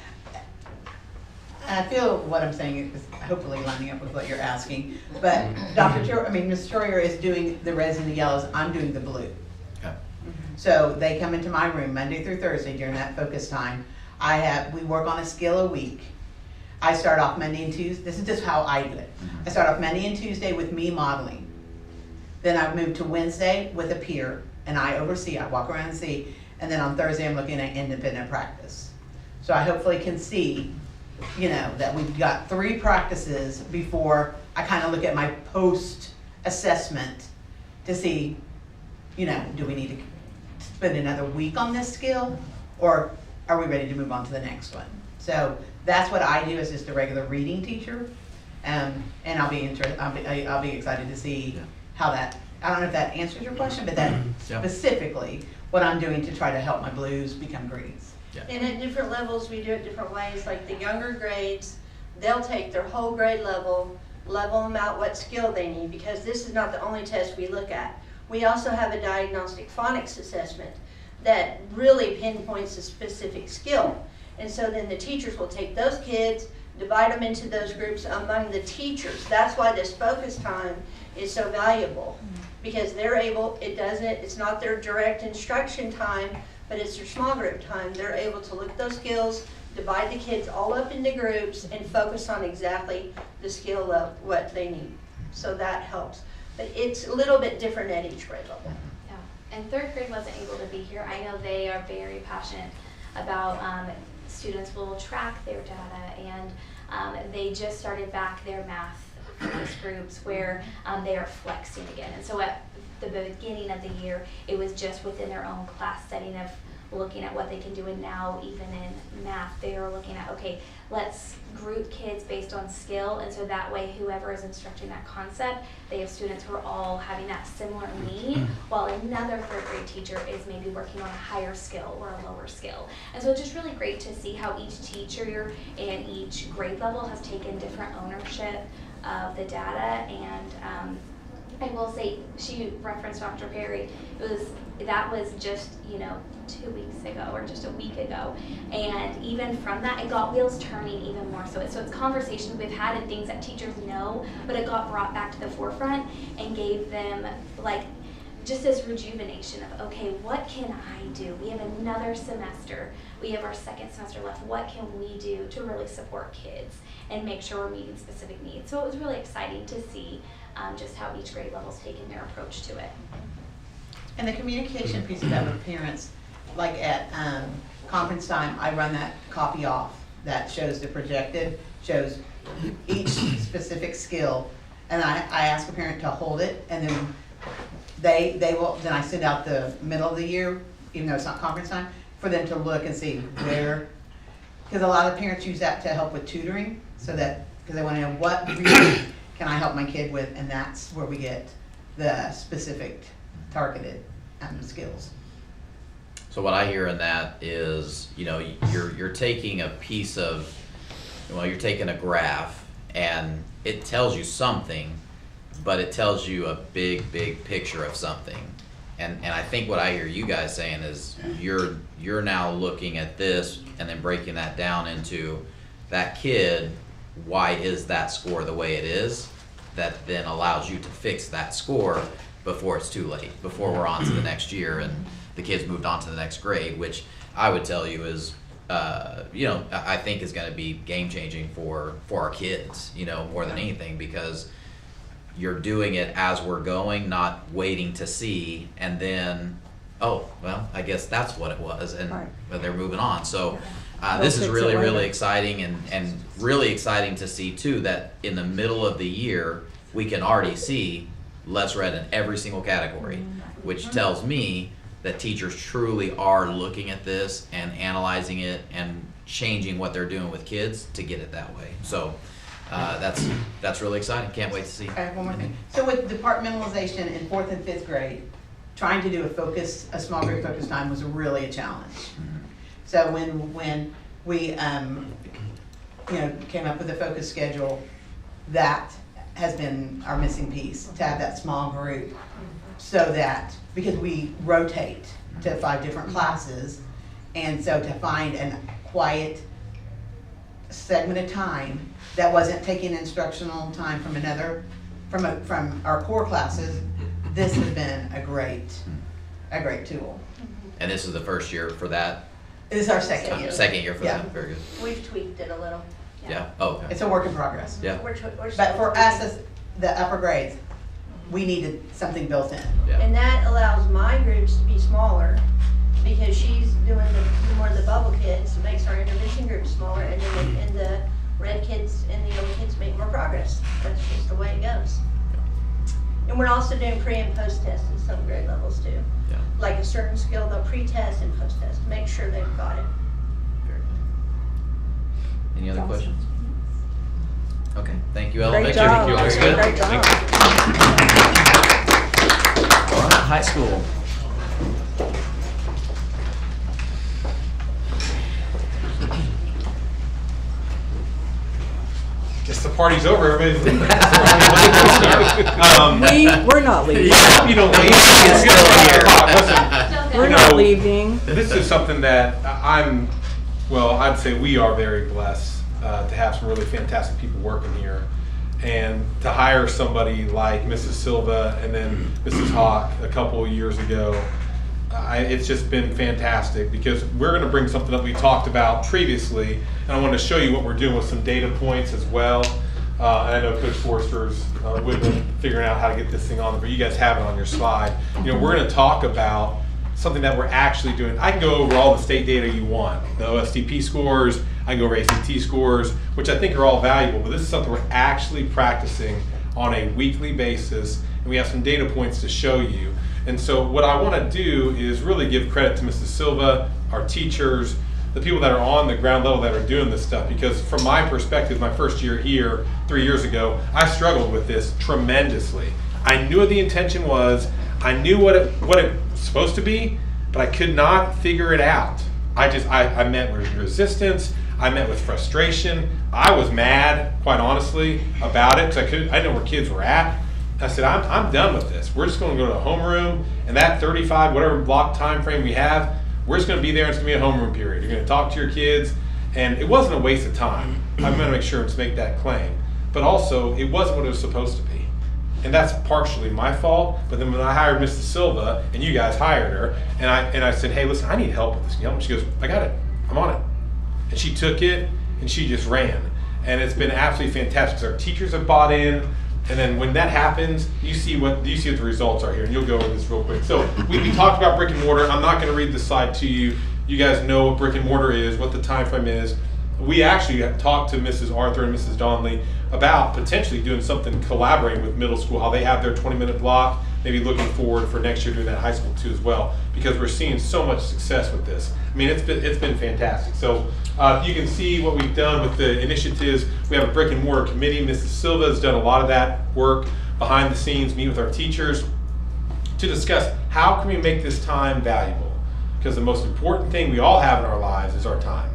I feel what I'm saying is hopefully lining up with what you're asking. But Ms. Troyer is doing the reds and the yellows. I'm doing the blue. Okay. So they come into my room Monday through Thursday during that focus time. We work on a skill a week. I start off Monday and Tuesday. This is just how I do it. I start off Monday and Tuesday with me modeling. Then I move to Wednesday with a peer, and I oversee. I walk around and see. And then on Thursday, I'm looking at independent practice. So I hopefully can see, that we've got 3 practices before I kind of look at my post-assessment to see, do we need to spend another week on this skill, or are we ready to move on to the next one? So that's what I do as just a regular reading teacher, and I'll be excited to see how that. I don't know if that answers your question, but that specifically what I'm doing to try to help my blues become greens. Yeah. And at different levels, we do it different ways. Like the younger grades, they'll take their whole grade level them out what skill they need, because this is not the only test we look at. We also have a diagnostic phonics assessment that really pinpoints a specific skill. And so then the teachers will take those kids, divide them into those groups among the teachers. That's why this focus time is so valuable, because they're able, it's not their direct instruction time, but it's their small group time. They're able to look at those skills, divide the kids all up into groups, and focus on exactly the skill of what they need. So that helps. But it's a little bit different at each grade level. Yeah, and 3rd grade wasn't able to be here. I know they are very passionate about students will track their data, and they just started back their math focus groups where they are flexing again. And so at the beginning of the year, it was just within their own class setting of looking at what they can do, and now even in math, they are looking at, okay, let's group kids based on skill, and so that way whoever is instructing that concept, they have students who are all having that similar need, while another 3rd grade teacher is maybe working on a higher skill or a lower skill. And so it's just really great to see how each teacher and each grade level has taken different ownership of the data. And I will say, she referenced Dr. Perry. That was just 2 weeks ago or just a week ago, and even from that, it got wheels turning even more. So it's conversations we've had and things that teachers know, but it got brought back to the forefront and gave them just this rejuvenation of, okay, what can I do? We have another semester. We have our 2nd semester left. What can we do to really support kids and make sure we're meeting specific needs? So it was really exciting to see just how each grade level's taken their approach to it. And the communication piece of that with parents, like at conference time, I run that copy off that shows the projected, shows each specific skill, and I ask a parent to hold it, and then then I send out the middle of the year, even though it's not conference time, for them to look and see where, because a lot of parents use that to help with tutoring, because they want to know what really can I help my kid with, and that's where we get the specific targeted skills. So what I hear in that is, you're taking a piece of, you're taking a graph and it tells you something, but it tells you a big picture of something. And I think what I hear you guys saying is you're now looking at this and then breaking that down into that kid, why is that score the way it is? That then allows you to fix that score before it's too late, before we're on to the next year and the kids moved on to the next grade, which I would tell you is, I think is going to be game changing for our kids, more than anything, because you're doing it as we're going, not waiting to see, and then, oh, well, I guess that's what it was, and but they're moving on. So this is really exciting, and really exciting to see too that in the middle of the year we can already see less red in every single category, which tells me that teachers truly are looking at this and analyzing it and changing what they're doing with kids to get it that way. So that's really exciting. Can't wait to see. I have one more thing. So with departmentalization in 4th and 5th grade, trying to do a small group focus time was really a challenge. So when we came up with a focus schedule, that has been our missing piece, to have that small group, so that, because we rotate to 5 different classes, and so to find a quiet segment of time that wasn't taking instructional time from our core classes, this has been a great tool. And this is the first year for that? This is our second year. Second year for that, very good. We've tweaked it a little. Yeah, oh, okay. It's a work in progress. Yeah. But for us, as the upper grades, we needed something built in. Yeah. And that allows my groups to be smaller, because she's doing more of the bubble kids, makes our intervention groups smaller, and then the red kids and the yellow kids make more progress. That's just the way it goes. And we're also doing pre and post tests in some grade levels too. Yeah. Like a certain skill, they'll pre-test and post-test to make sure they've got it. Very good. Any other questions? Okay, thank you, Ella. Great Thank job. you. Very good. Great job. All right, high school. Guess the party's over. Everybody's leaving. We're not leaving. You don't leave. It's still here. Listen, We're not leaving. this is something that I'd say we are very blessed to have some really fantastic people working here. And to hire somebody like Mrs. Silva and then Mrs. Hawk a couple of years ago, it's just been fantastic, because we're going to bring something that we talked about previously, and I want to show you what we're doing with some data points as well. And I know Coach Forster's with them figuring out how to get this thing on, but you guys have it on your slide. We're going to talk about something that we're actually doing. I can go over all the state data you want, the OSTP scores, I can go over ACT scores, which I think are all valuable, but this is something we're actually practicing on a weekly basis, and we have some data points to show you. And so what I want to do is really give credit to Mrs. Silva, our teachers, the people that are on the ground level that are doing this stuff, because from my perspective, my first year here 3 years ago, I struggled with this tremendously. I knew what the intention was, I knew what it was supposed to be, but I could not figure it out. I met with resistance, I met with frustration. I was mad, quite honestly, about it, because I didn't know where kids were at. I said, I'm done with this. We're just going to go to the homeroom, and that 35, whatever block time frame we have, we're just going to be there, and it's going to be a homeroom period. You're going to talk to your kids, and it wasn't a waste of time. I'm going to make sure to make that claim. But also, it wasn't what it was supposed to be. And that's partially my fault. But then when I hired Mrs. Silva, and you guys hired her, and I said, hey, listen, I need help with this. And she goes, I got it. I'm on it. And she took it, and she just ran. And it's been absolutely fantastic, because our teachers have bought in. And then when that happens, you see what the results are here, and you'll go over this real quick. So we talked about brick and mortar. I'm not going to read this slide to you. You guys know what brick and mortar is, what the time frame is. We actually have talked to Mrs. Arthur and Mrs. Donnelly about potentially doing something, collaborating with middle school, how they have their 20-minute block, maybe looking forward for next year doing that high school too as well, because we're seeing so much success with this. I mean, it's been fantastic. So you can see what we've done with the initiatives. We have a brick and mortar committee. Mrs. Silva has done a lot of that work behind the scenes, meet with our teachers to discuss how can we make this time valuable, because the most important thing we all have in our lives is our time.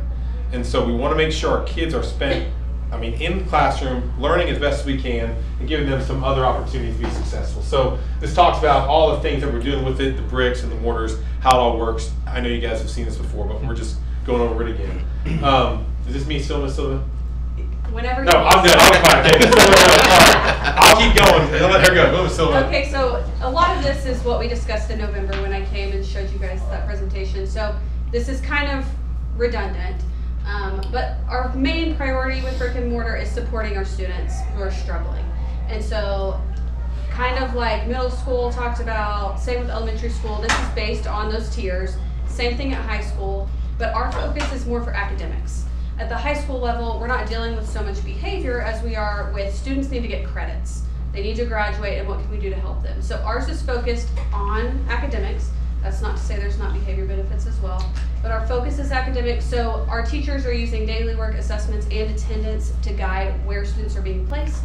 And so we want to make sure our kids are spent in the classroom, learning as best as we can, and giving them some other opportunities to be successful. So this talks about all the things that we're doing with it, the bricks and the mortars, how it all works. I know you guys have seen this before, but we're just going over it again. Is this me still, Miss Silva? Whenever. No, I'm done. I'll be quiet. Okay, Miss Silva, sorry. I'll keep going. I'll let her go. Go, Miss Silva. Okay, so a lot of this is what we discussed in November when I came and showed you guys that presentation. So this is kind of redundant. But our main priority with brick and mortar is supporting our students who are struggling. And so kind of like middle school talked about, same with elementary school, this is based on those tiers. Same thing at high school, but our focus is more for academics. At the high school level, we're not dealing with so much behavior as we are with students need to get credits. They need to graduate, and what can we do to help them? So ours is focused on academics. That's not to say there's not behavior benefits as well, but our focus is academic. So our teachers are using daily work assessments and attendance to guide where students are being placed.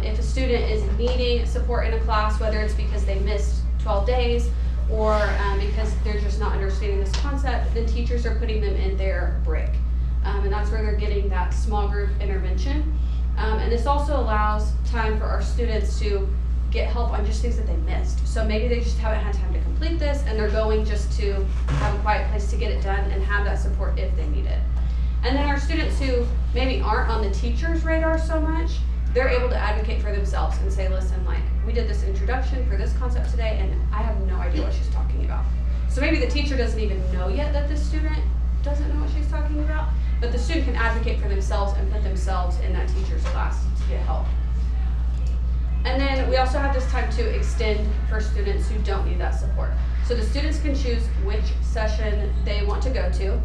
If a student is needing support in a class, whether it's because they missed 12 days or because they're just not understanding this concept, then teachers are putting them in their brick. And that's where they're getting that small group intervention. And this also allows time for our students to get help on just things that they missed. So maybe they just haven't had time to complete this and they're going just to have a quiet place to get it done and have that support if they need it. And then our students who maybe aren't on the teacher's radar so much, they're able to advocate for themselves and say, listen, like, we did this introduction for this concept today and I have no idea what she's talking about. So maybe the teacher doesn't even know yet that this student doesn't know what she's talking about, but the student can advocate for themselves and put themselves in that teacher's class to get help. And then we also have this time to extend for students who don't need that support. So the students can choose which session they want to go to.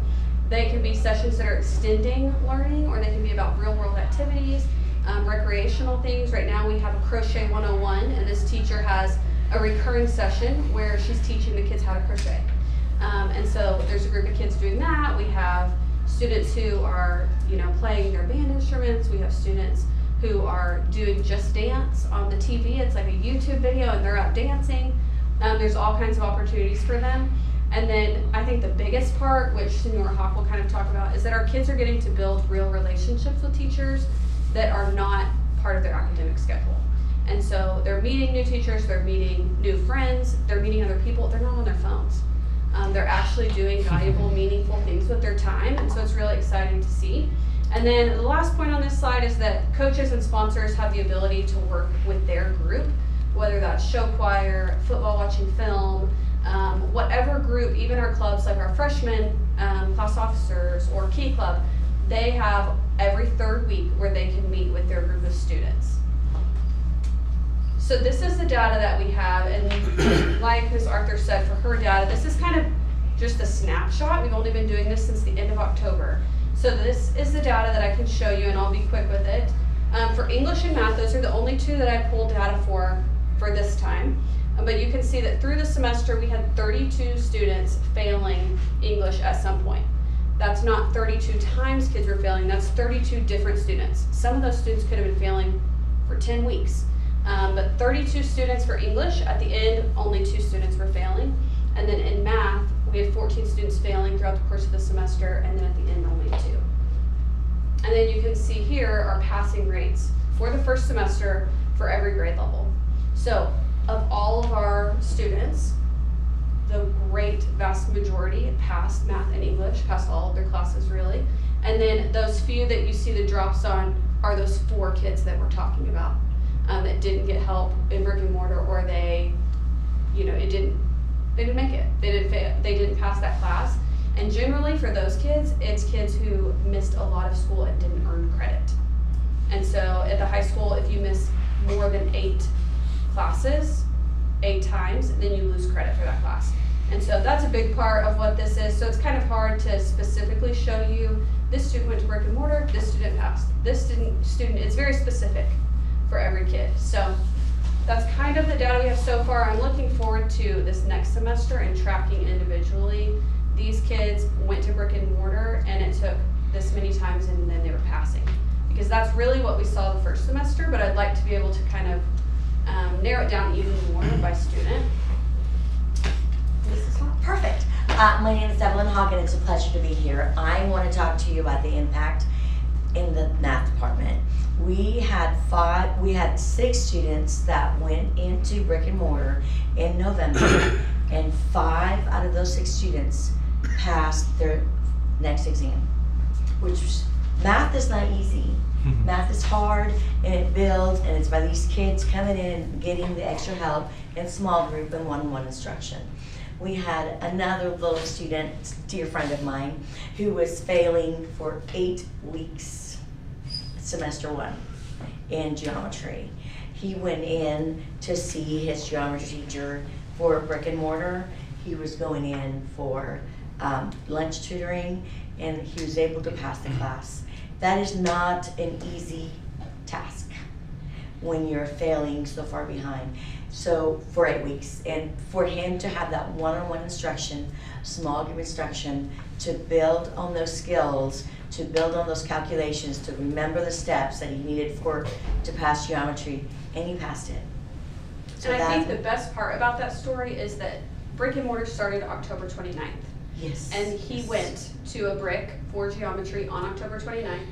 They can be sessions that are extending learning, or they can be about real world activities, recreational things. Right now we have a crochet 101, and this teacher has a recurring session where she's teaching the kids how to crochet. And so there's a group of kids doing that. We have students who are, playing their band instruments. We have students who are doing Just Dance on the TV. It's like a YouTube video and they're out dancing. There's all kinds of opportunities for them. And then I think the biggest part, which Senor Hawk will kind of talk about, is that our kids are getting to build real relationships with teachers that are not part of their academic schedule. And so they're meeting new teachers, they're meeting new friends, they're meeting other people, they're not on their phones. They're actually doing valuable, meaningful things with their time, and so it's really exciting to see. And then the last point on this slide is that coaches and sponsors have the ability to work with their group, whether that's show choir, football watching film, whatever group, even our clubs like our freshmen, class officers, or Key Club, they have every third week where they can meet with their group of students. So this is the data that we have, and like Ms. Arthur said, for her data, this is kind of just a snapshot. We've only been doing this since the end of October. So this is the data that I can show you, and I'll be quick with it. For English and math, those are the only two that I pulled data for this time. But you can see that through the semester, we had 32 students failing English at some point. That's not 32 times kids were failing, that's 32 different students. Some of those students could have been failing for 10 weeks. But 32 students for English, at the end, only 2 students were failing. And then in math, we had 14 students failing throughout the course of the semester, and then at the end, only 2. And then you can see here our passing rates for the first semester for every grade level. So of all of our students, the great vast majority passed math and English, passed all of their classes really. And then those few that you see the drops on are those 4 kids that we're talking about that didn't get help in brick and mortar, or they didn't make it. They didn't pass that class. And generally for those kids, it's kids who missed a lot of school and didn't earn credit. And so at the high school, if you miss more than 8 classes, 8 times, then you lose credit for that class. And so that's a big part of what this is. So it's kind of hard to specifically show you, this student went to brick and mortar, this student passed. This student, it's very specific for every kid. So that's kind of the data we have so far. I'm looking forward to this next semester and tracking individually. These kids went to brick and mortar and it took this many times and then they were passing. Because that's really what we saw the first semester, but I'd like to be able to kind of narrow it down even more by student. Perfect. My name is Evelyn Hawk, and it's a pleasure to be here. I want to talk to you about the impact in the math department. We had 6 students that went into brick and mortar in November, and 5 out of those 6 students passed their next exam, which math is not easy. Math is hard, and it builds, and it's by these kids coming in and getting the extra help in small group and one-on-one instruction. We had another little student, dear friend of mine, who was failing for 8 weeks, semester 1, in geometry. He went in to see his geometry teacher for brick and mortar. He was going in for lunch tutoring, and he was able to pass the class. That is not an easy task when you're failing so far behind. So for 8 weeks, and for him to have that one-on-one instruction, small group instruction, to build on those skills, to build on those calculations, to remember the steps that he needed to pass geometry, and he passed it. So and I think the best part about that story is that brick and mortar started October 29th. Yes. And he went to a brick for geometry on October 29th,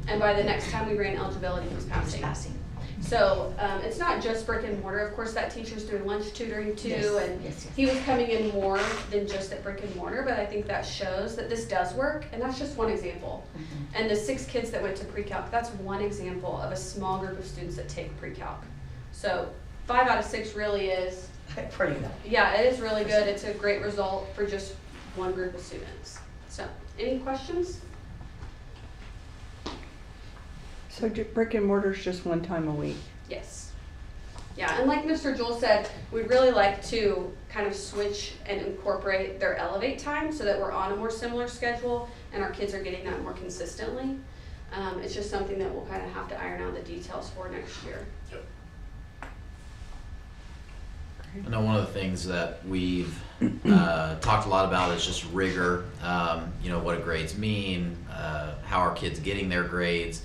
and by the next time we ran eligibility, he was passing. So it's not just brick and mortar. Of course, that teacher's doing lunch tutoring too, and he was coming in more than just at brick and mortar, but I think that shows that this does work, and that's just one example. And the 6 kids that went to pre-calc, that's one example of a small group of students that take pre-calc. So 5 out of 6 really is pretty good. Yeah, it is really good. It's a great result for just one group of students. So, any questions? So brick and mortar is just one time a week? Yes. Yeah, and like Mr. Joel said, we'd really like to kind of switch and incorporate their Elevate time so that we're on a more similar schedule and our kids are getting that more consistently. It's just something that we'll kind of have to iron out the details for next year. Yep. I know one of the things that we've talked a lot about is just rigor, what do grades mean, how are kids getting their grades,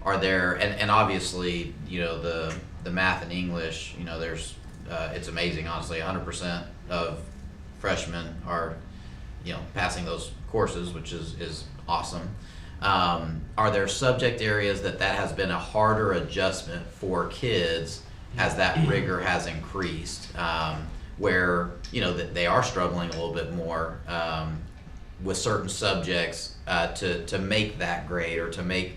are there, and obviously, the math and English, there's, it's amazing, honestly, 100% of freshmen are, passing those courses, which is awesome. Are there subject areas that has been a harder adjustment for kids as that rigor has increased, where that they are struggling a little bit more with certain subjects to make that grade, or to make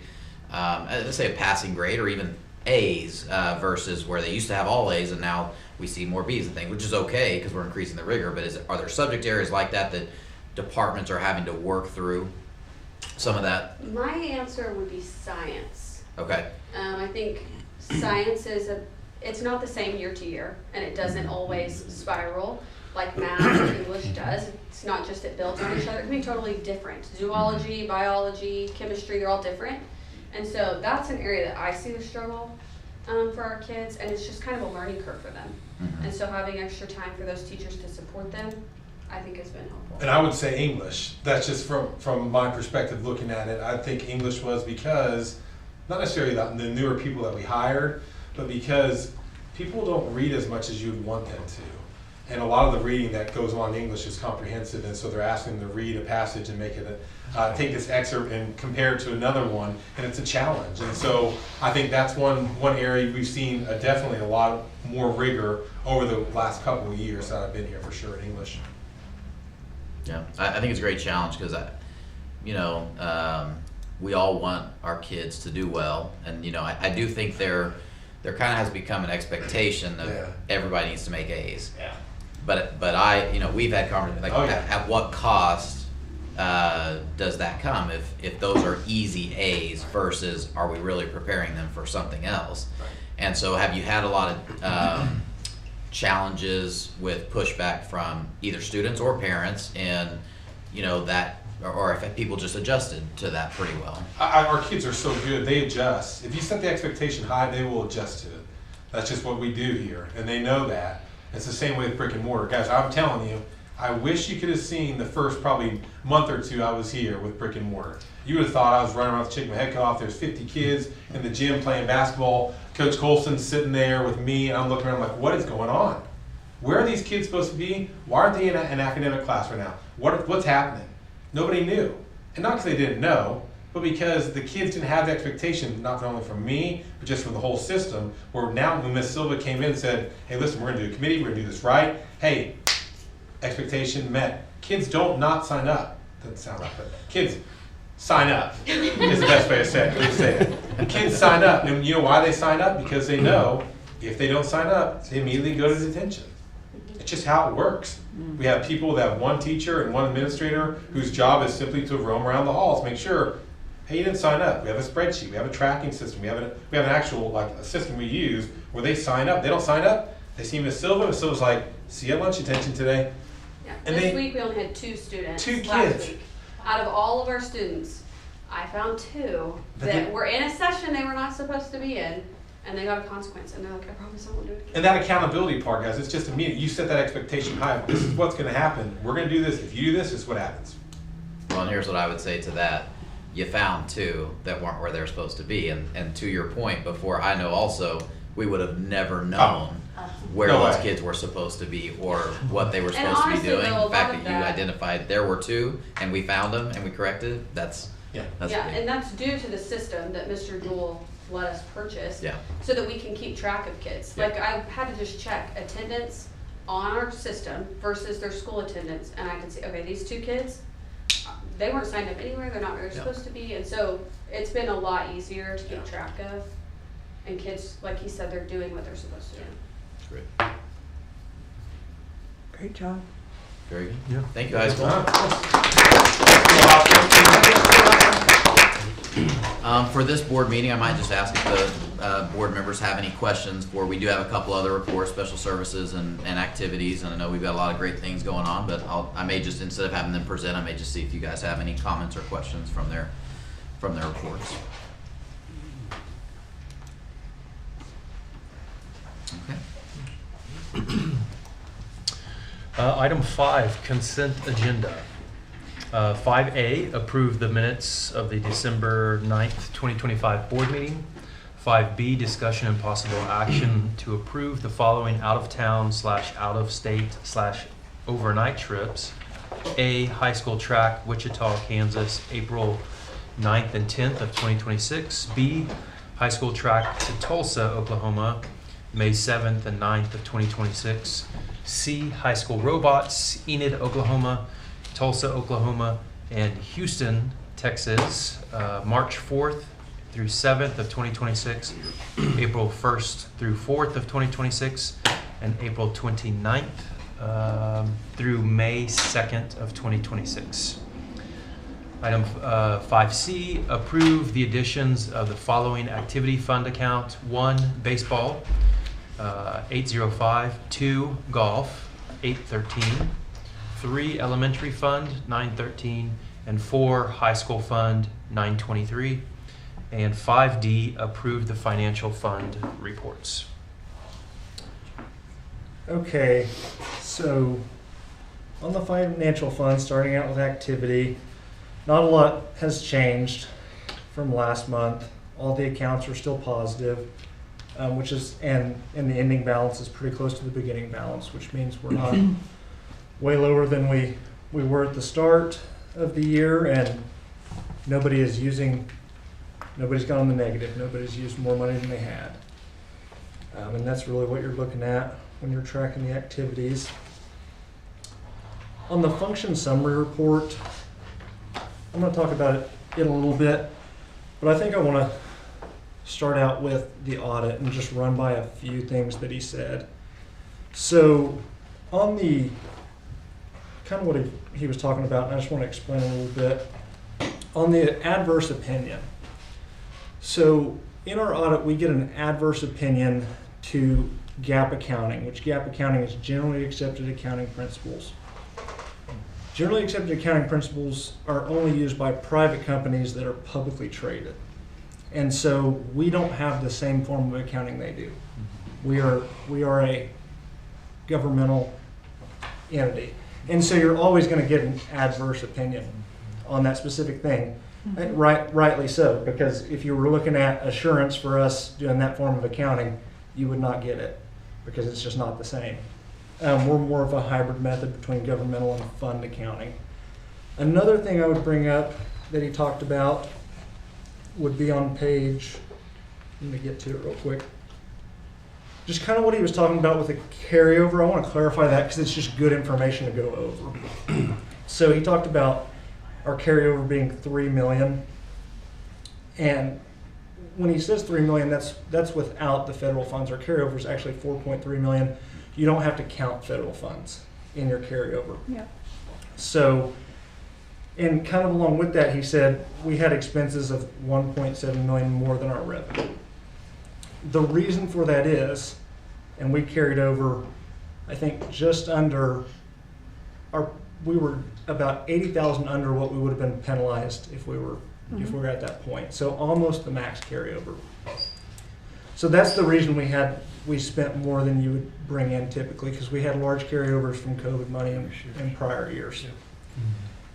let's say a passing grade, or even A's, versus where they used to have all A's and now we see more B's and things, which is okay because we're increasing the rigor. But are there subject areas like that departments are having to work through some of that? My answer would be science. Okay. I think science it's not the same year to year, and it doesn't always spiral like math or English does. It's not just it builds on each other. It can be totally different. Zoology, biology, chemistry, they're all different. And so that's an area that I see the struggle for our kids, and it's just kind of a learning curve for them. And so having extra time for those teachers to support them, I think has been helpful. And I would say English. That's just from my perspective looking at it. I think English was because, not necessarily the newer people that we hired, but because people don't read as much as you'd want them to. And a lot of the reading that goes on in English is comprehensive, and so they're asking them to read a passage and make it take this excerpt and compare it to another one, and it's a challenge. And so I think that's one area we've seen definitely a lot more rigor over the last couple of years that I've been here, for sure, in English. Yeah, I think it's a great challenge because we all want our kids to do well, and I do think there kind of has become an expectation of everybody needs to make A's. Yeah. But we've had conversations like, at what cost does that come if those are easy A's versus are we really preparing them for something else? Right. And so have you had a lot of challenges with pushback from either students or parents, and that, or if people just adjusted to that pretty well? Our kids are so good, they adjust. If you set the expectation high, they will adjust to it. That's just what we do here, and they know that. It's the same way with brick and mortar. Guys, I'm telling you, I wish you could have seen the first probably month or two I was here with brick and mortar. You would have thought I was running around with chicken head cut off. There's 50 kids in the gym playing basketball. Coach Colson's sitting there with me, and I'm looking around like, what is going on? Where are these kids supposed to be? Why aren't they in an academic class right now? What's happening? Nobody knew. And not because they didn't know, But because the kids didn't have the expectation, not only from me, but just from the whole system, where now when Ms. Silva came in and said, hey, listen, we're gonna do a committee, we're gonna do this right, hey, expectation met. Kids don't not sign up. Doesn't sound right, but kids sign up is the best way to say it. Kids sign up, and you know why they sign up? Because they know if they don't sign up, they immediately go to detention. It's just how it works. We have people that have one teacher and one administrator whose job is simply to roam around the halls, make sure, hey, you didn't sign up. We have a spreadsheet, we have a tracking system, we have an actual like a system we use where they sign up. They don't sign up, they see Ms. Silva, Ms. Silva's like, see you at lunch detention today. Yeah. And This week we only had 2 students. Two last kids. week. Out of all of our students, I found 2 that were in a session they were not supposed to be in, and they got a consequence, and they're like, I promise I won't do it again. And that accountability part, guys, it's just immediate. You set that expectation high. This is what's going to happen. We're going to do this. If you do this, this is what happens. Well, and here's what I would say to that. You found 2 that weren't where they're supposed to be. And to your point before, I know also we would have never known where No those way. kids were supposed to be or what they were And supposed to be honestly, doing. though, a The fact lot that of you that- identified there were 2 and we found them and we corrected, that's Yeah, big. and that's due to the system that Mr. Jewell let us purchase. Yeah. So that we can keep track of kids. Yeah. Like, I had to just check attendance on our system versus their school attendance, and I could see, okay, these 2 kids, they weren't signed up anywhere, they're not where they're Yeah. supposed to be, and so it's been a lot easier to keep Yeah. track of. And kids, like he said, they're doing what they're supposed to do. Great. Great job. Very good. Yeah. Thank you, high school. For this board meeting, I might just ask if the board members have any questions for, we do have a couple other reports, special services and activities, and I know we've got a lot of great things going on, but I may just, instead of having them present, I may just see if you guys have any comments or questions from their reports. Okay. Item 5, consent agenda. 5A, approve the minutes of the December 9th, 2025 board meeting. 5B, discussion and possible action to approve the following out-of-town / out-of-state / overnight trips. A, high school track, Wichita, Kansas, April 9th and 10th of 2026. B, high school track to Tulsa, Oklahoma, May 7th and 9th of 2026. C, high school robots, Enid, Oklahoma, Tulsa, Oklahoma, and Houston, Texas, March 4th through 7th of 2026, April 1st through 4th of 2026, and April 29th through May 2nd of 2026. Item 5C, approve the additions of the following activity fund account. 1, baseball, 805, 2, golf, 813, 3, elementary fund, 913, and 4, high school fund, 923. And 5D, approve the financial fund reports. Okay, so on the financial fund, starting out with activity, not a lot has changed from last month. All the accounts are still positive, which is, and the ending balance is pretty close to the beginning balance, which means we're not way lower than we were at the start of the year, and nobody's gone on the negative. Nobody's used more money than they had. And that's really what you're looking at when you're tracking the activities. On the function summary report, I'm going to talk about it in a little bit, but I think I want to start out with the audit and just run by a few things that he said. So on the kind of what he was talking about, and I just want to explain a little bit, on the adverse opinion. So in our audit, we get an adverse opinion to GAAP accounting, which GAAP accounting is generally accepted accounting principles. Generally accepted accounting principles are only used by private companies that are publicly traded. And so we don't have the same form of accounting they do. We are a governmental entity. And so you're always going to get an adverse opinion on that specific thing. And rightly so, because if you were looking at assurance for us doing that form of accounting, you would not get it, because it's just not the same. We're more of a hybrid method between governmental and fund accounting. Another thing I would bring up that he talked about would be on page, let me get to it real quick. Just kind of what he was talking about with the carryover. I want to clarify that because it's just good information to go over. So he talked about our carryover being $3 million. And when he says $3 million, that's without the federal funds. Our carryover is actually $4.3 million. You don't have to count federal funds in your carryover. Yeah. So, and kind of along with that, he said we had expenses of $1.7 million more than our revenue. The reason for that is, and we carried over, I think just under we were about 80,000 under what we would have been penalized if we were at that point. So almost the max carryover. So that's the reason we spent more than you would bring in typically, because we had large carryovers from COVID money in prior years.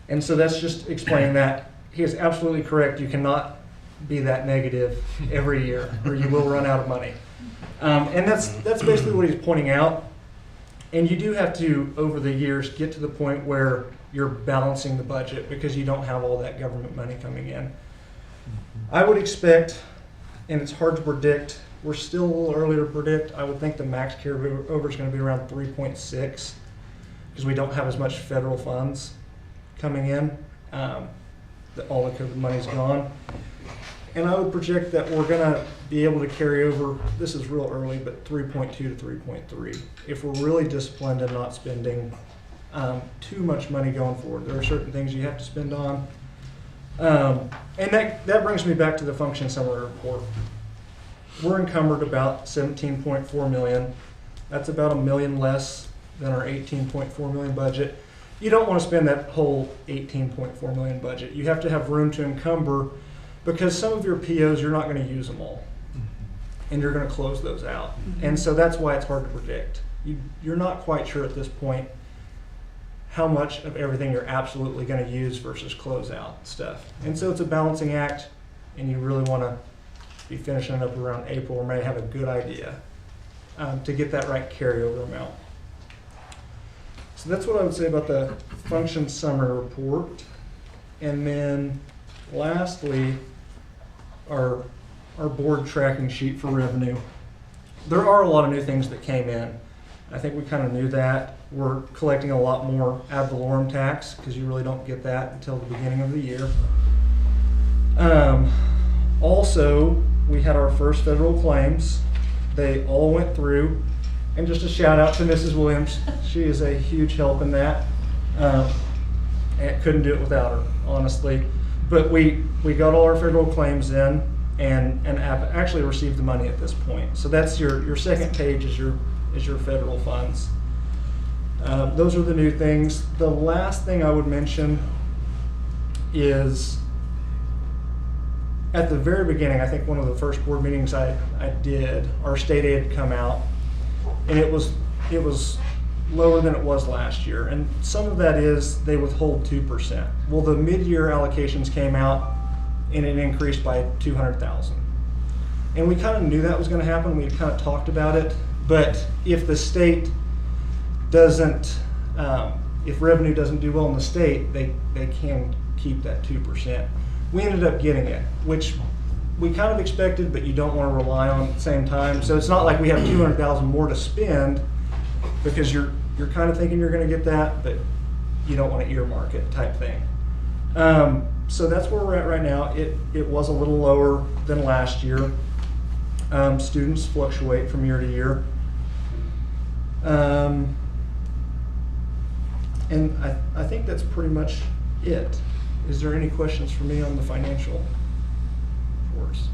And so that's just explaining that. He is absolutely correct. You cannot be that negative every year or you will run out of money. And that's basically what he's pointing out. And you do have to, over the years, get to the point where you're balancing the budget because you don't have all that government money coming in. I would expect, and it's hard to predict, we're still a little early to predict, I would think the max carryover is going to be around 3.6 because we don't have as much federal funds coming in. All the COVID money's gone. And I would project that we're going to be able to carry over, this is real early, but 3.2 to 3.3. If we're really disciplined and not spending too much money going forward. There are certain things you have to spend on. And that brings me back to the function summary report. We're encumbered about $17.4 million. That's about $1 million less than our $18.4 million budget. You don't want to spend that whole $18.4 million budget. You have to have room to encumber because some of your POs, you're not going to use them all. And you're going to close those out. And so that's why it's hard to predict. You're not quite sure at this point how much of everything you're absolutely going to use versus close out stuff. And so it's a balancing act, and you really want to be finishing up around April or May, have a good idea to get that right carryover amount. So that's what I would say about the function summary report. And then lastly, our board tracking sheet for revenue. There are a lot of new things that came in. I think we kind of knew that. We're collecting a lot more ad valorem tax because you really don't get that until the beginning of the year. Also, we had our first federal claims. They all went through. And just a shout out to Mrs. Williams. She is a huge help in that. And couldn't do it without her, honestly. But we got all our federal claims in and have actually received the money at this point. So that's your second page is your federal funds. Those are the new things. The last thing I would mention is at the very beginning, I think one of the first board meetings I did, our state aid had come out, and it was lower than it was last year. And some of that is they withhold 2%. Well, the mid-year allocations came out and it increased by $200,000. And we kind of knew that was going to happen. We had kind of talked about it. But if the state doesn't, if revenue doesn't do well in the state, they can keep that 2%. We ended up getting it, which we kind of expected, but you don't want to rely on at the same time. So it's not like we have $200,000 more to spend because you're kind of thinking you're going to get that, but you don't want to earmark it type thing. So that's where we're at right now. It was a little lower than last year. Students fluctuate from year to year. And I think that's pretty much it. Is there any questions for me on the financial reports?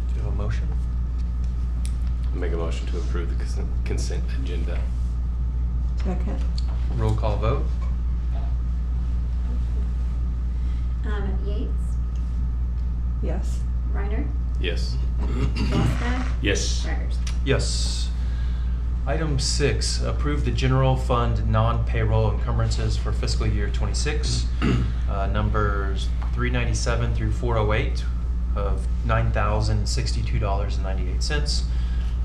Do you have a motion? Make a motion to approve the consent agenda. Second. Roll call vote. Yates, Yes. Reiner, Yes. Wallstad, Yes. Reimers. Yes. Item 6, approve the general fund non-payroll encumbrances for fiscal year 26, numbers 397 through 408 of $9,062.98.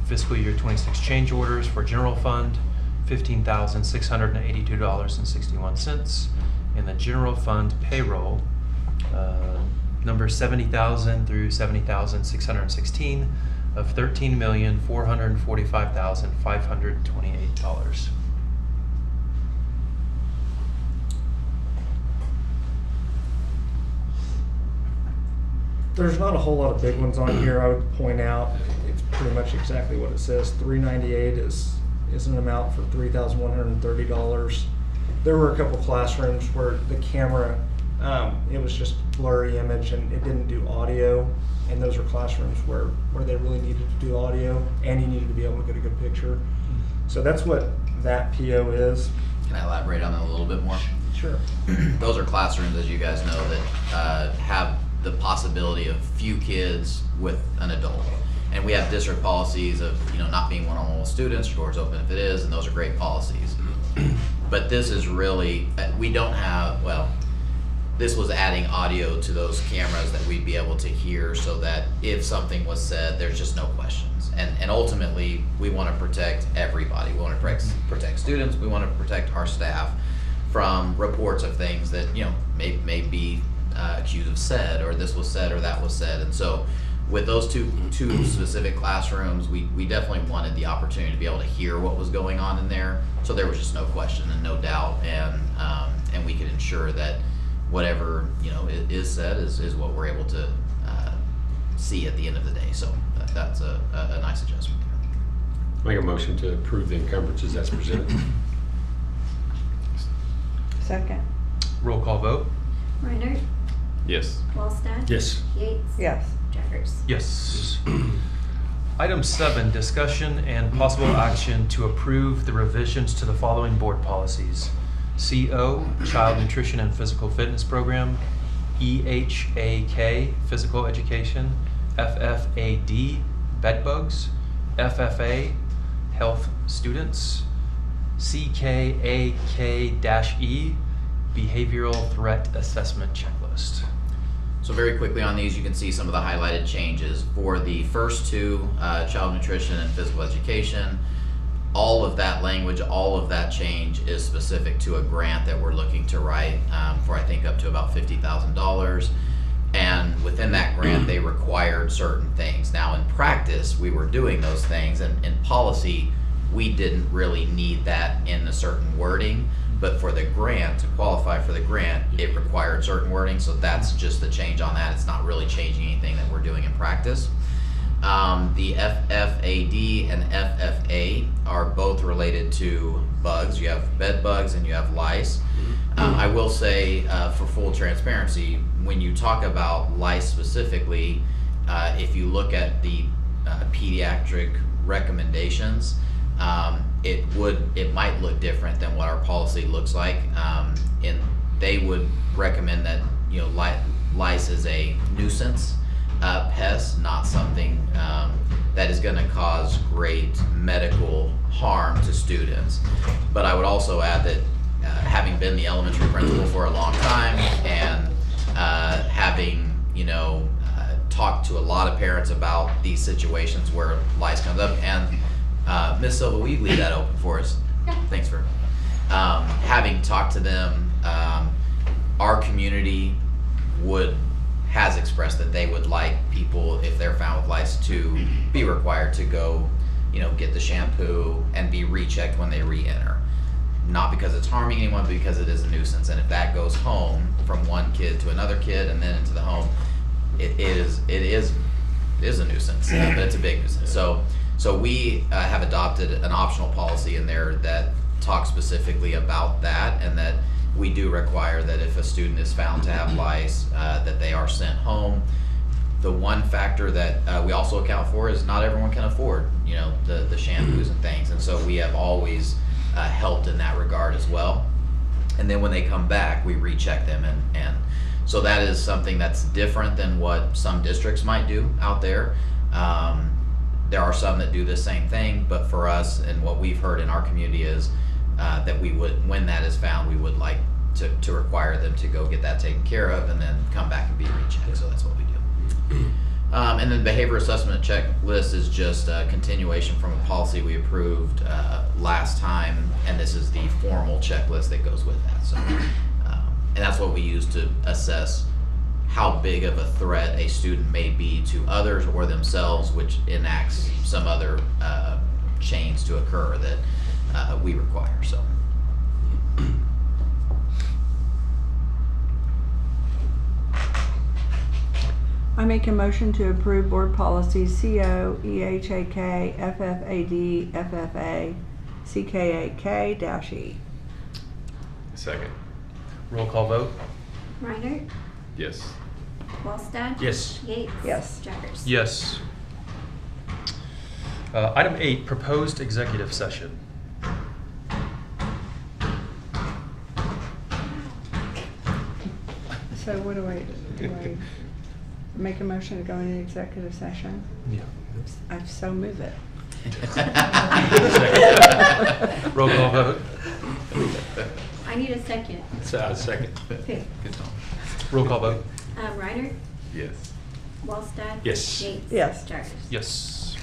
Fiscal year 26 change orders for general fund, $15,682.61. And the general fund payroll, number 70,000 through 70,616 of $13,445,528. There's not a whole lot of big ones on here. I would point out it's pretty much exactly what it says. 398 is an amount for $3,130. There were a couple classrooms where the camera, it was just blurry image and it didn't do audio. And those are classrooms where they really needed to do audio and you needed to be able to get a good picture. So that's what that PO is. Can I elaborate on that a little bit more? Sure. Those are classrooms, as you guys know, that have the possibility of few kids with an adult. And we have district policies of, not being one-on-one with students, doors open if it is, and those are great policies. But this is really, we don't have, this was adding audio to those cameras that we'd be able to hear so that if something was said, there's just no questions. And ultimately, we want to protect everybody. We want to protect students. We want to protect our staff from reports of things that, may be accused of said, or this was said, or that was said. And so with those two specific classrooms, we definitely wanted the opportunity to be able to hear what was going on in there. So there was just no question and no doubt. And we could ensure that whatever is said is what we're able to see at the end of the day. So that's a nice adjustment there. Make a motion to approve the encumbrances as presented. Second. Roll call vote. Reiner, Yes. Wallstad, Yes. Yates, Yes. Jeffers. Yes. Item 7, discussion and possible action to approve the revisions to the following board policies. CO, Child Nutrition and Physical Fitness Program. EHAK, Physical Education. FFAD, Bedbugs. FFA, Health Students. CKAK-E, Behavioral Threat Assessment Checklist. So very quickly on these, you can see some of the highlighted changes. For the first two, child nutrition and physical education, all of that language, all of that change is specific to a grant that we're looking to write for I think up to about $50,000. And within that grant, they required certain things. Now in practice, we were doing those things, and in policy, we didn't really need that in a certain wording. But for the grant, to qualify for the grant, it required certain wording, so that's just the change on that. It's not really changing anything that we're doing in practice. The FFAD and FFA are both related to bugs. You have bed bugs and you have lice. I will say, for full transparency, when you talk about lice specifically, if you look at the pediatric recommendations, it might look different than what our policy looks like. And they would recommend that lice is a nuisance pest, not something that is going to cause great medical harm to students. But I would also add that having been the elementary principal for a long time and having talked to a lot of parents about these situations where lice comes up, and Ms. Silva, will you leave that open for us? Yeah. Thanks for having talked to them. Our community has expressed that they would like people, if they're found with lice, to be required to go, get the shampoo and be rechecked when they re-enter. Not because it's harming anyone, but because it is a nuisance. And if that goes home from one kid to another kid and then into the home, it is a nuisance, but it's a big nuisance. So we have adopted an optional policy in there that talks specifically about that, and that we do require that if a student is found to have lice, that they are sent home. The one factor that we also account for is not everyone can afford, the shampoos and things, and so we have always helped in that regard as well. And then when they come back, we recheck them, and so that is something that's different than what some districts might do out there. There are some that do the same thing, but for us and what we've heard in our community is that we would, when that is found, we would like to require them to go get that taken care of and then come back and be rechecked. So that's what we do. And then behavior assessment checklist is just a continuation from a policy we approved last time, and this is the formal checklist that goes with that. So, and that's what we use to assess how big of a threat a student may be to others or themselves, which enacts some other change to occur that we require. So. I make a motion to approve board policies CO, EHAK, FFAD, FFA, CKAK-E. Second. Roll call vote? Reiner, Yes. Wallstad. Yes. Yates. Yes. Jaggers. Yes. Item 8, proposed executive session. So what do I make a motion to go into executive session? Yeah. I so move it. Roll call vote? I need a second. Second. Okay. Good call. Roll call vote? Reiner, Yes. Wallstad. Yes. Yates. Yes. Jaggers. Yes.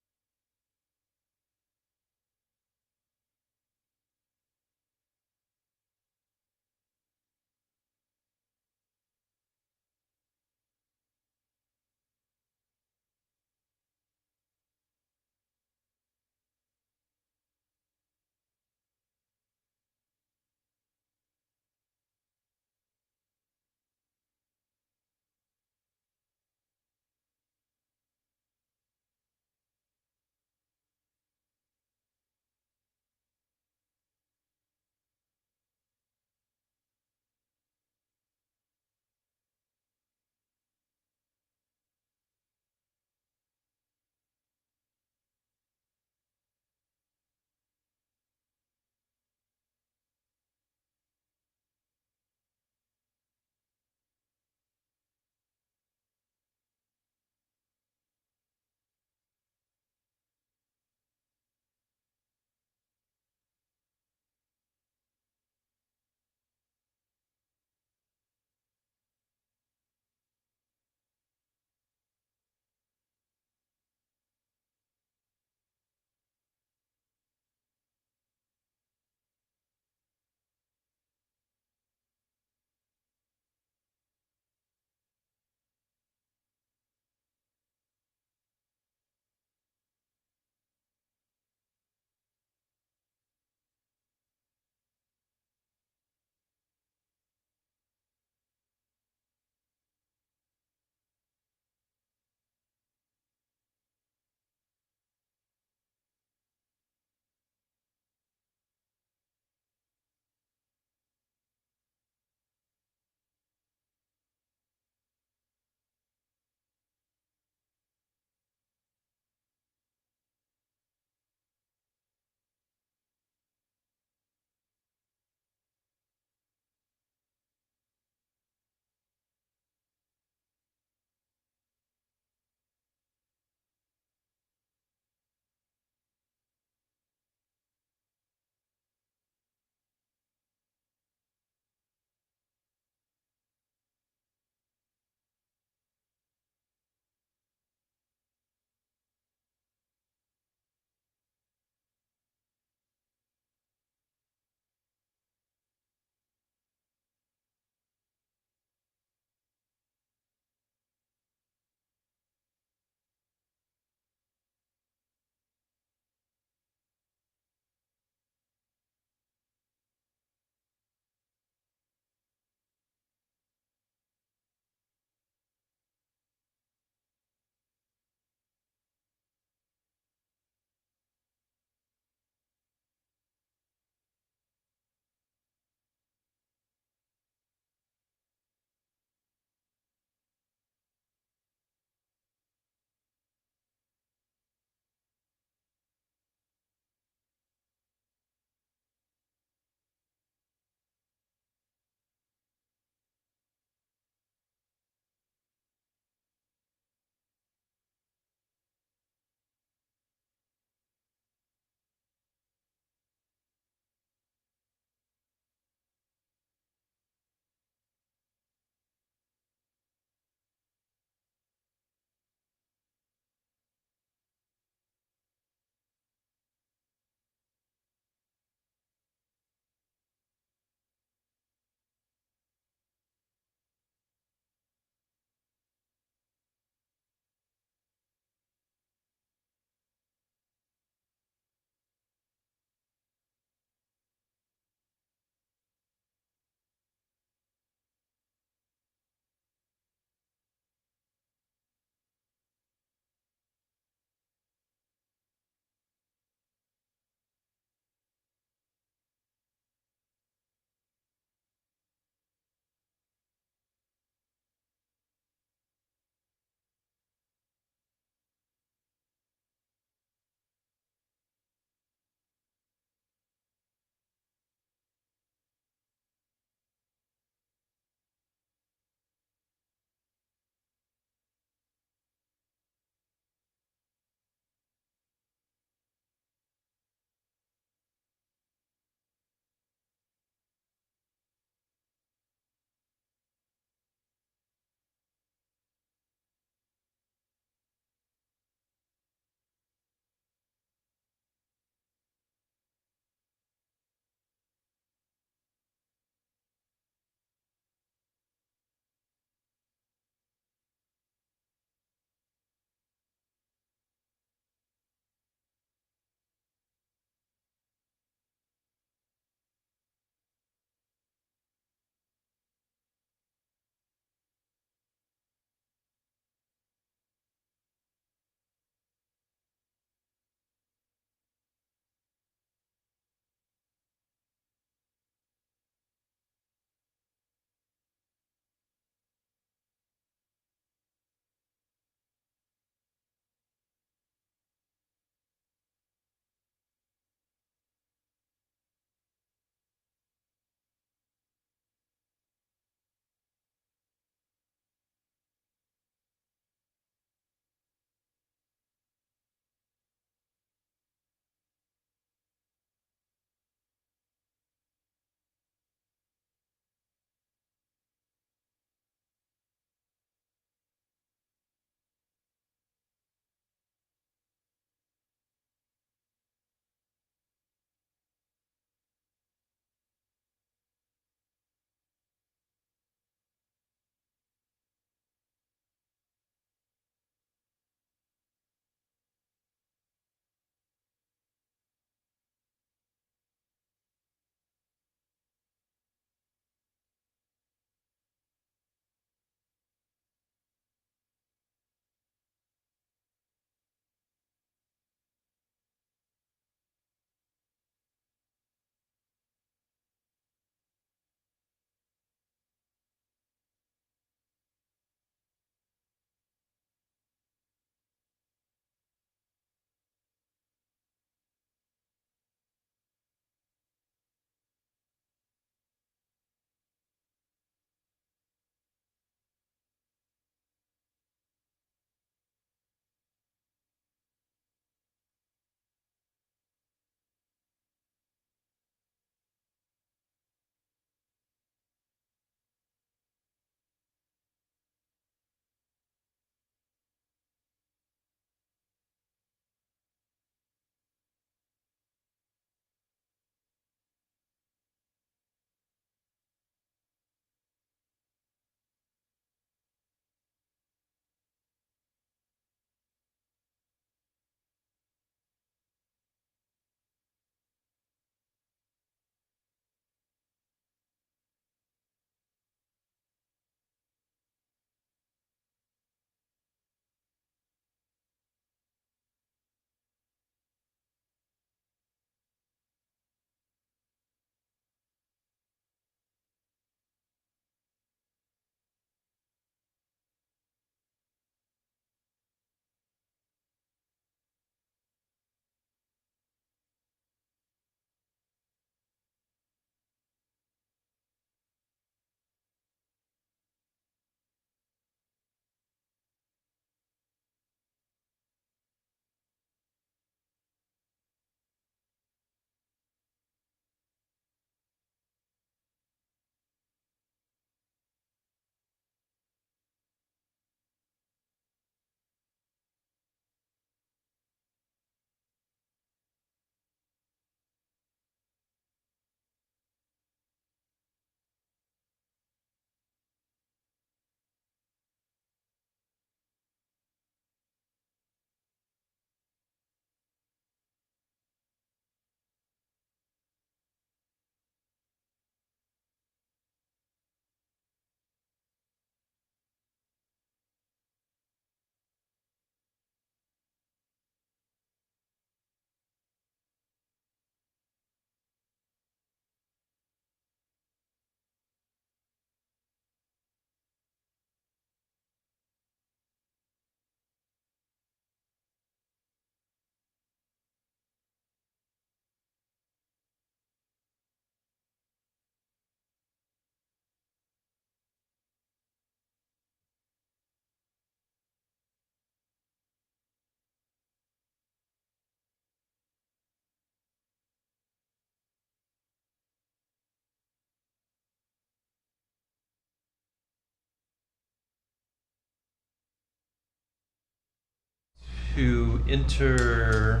to enter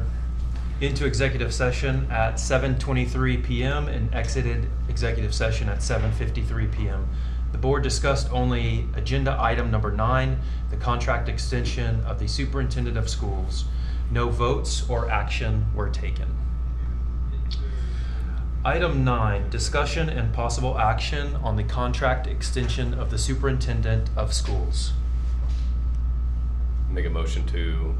into executive session at 7:23 p.m. and exited executive session at 7:53 p.m. The board discussed only agenda item number 9, the contract extension of the superintendent of schools. No votes or action were taken. Item 9, discussion and possible action on the contract extension of the superintendent of schools. Make a motion to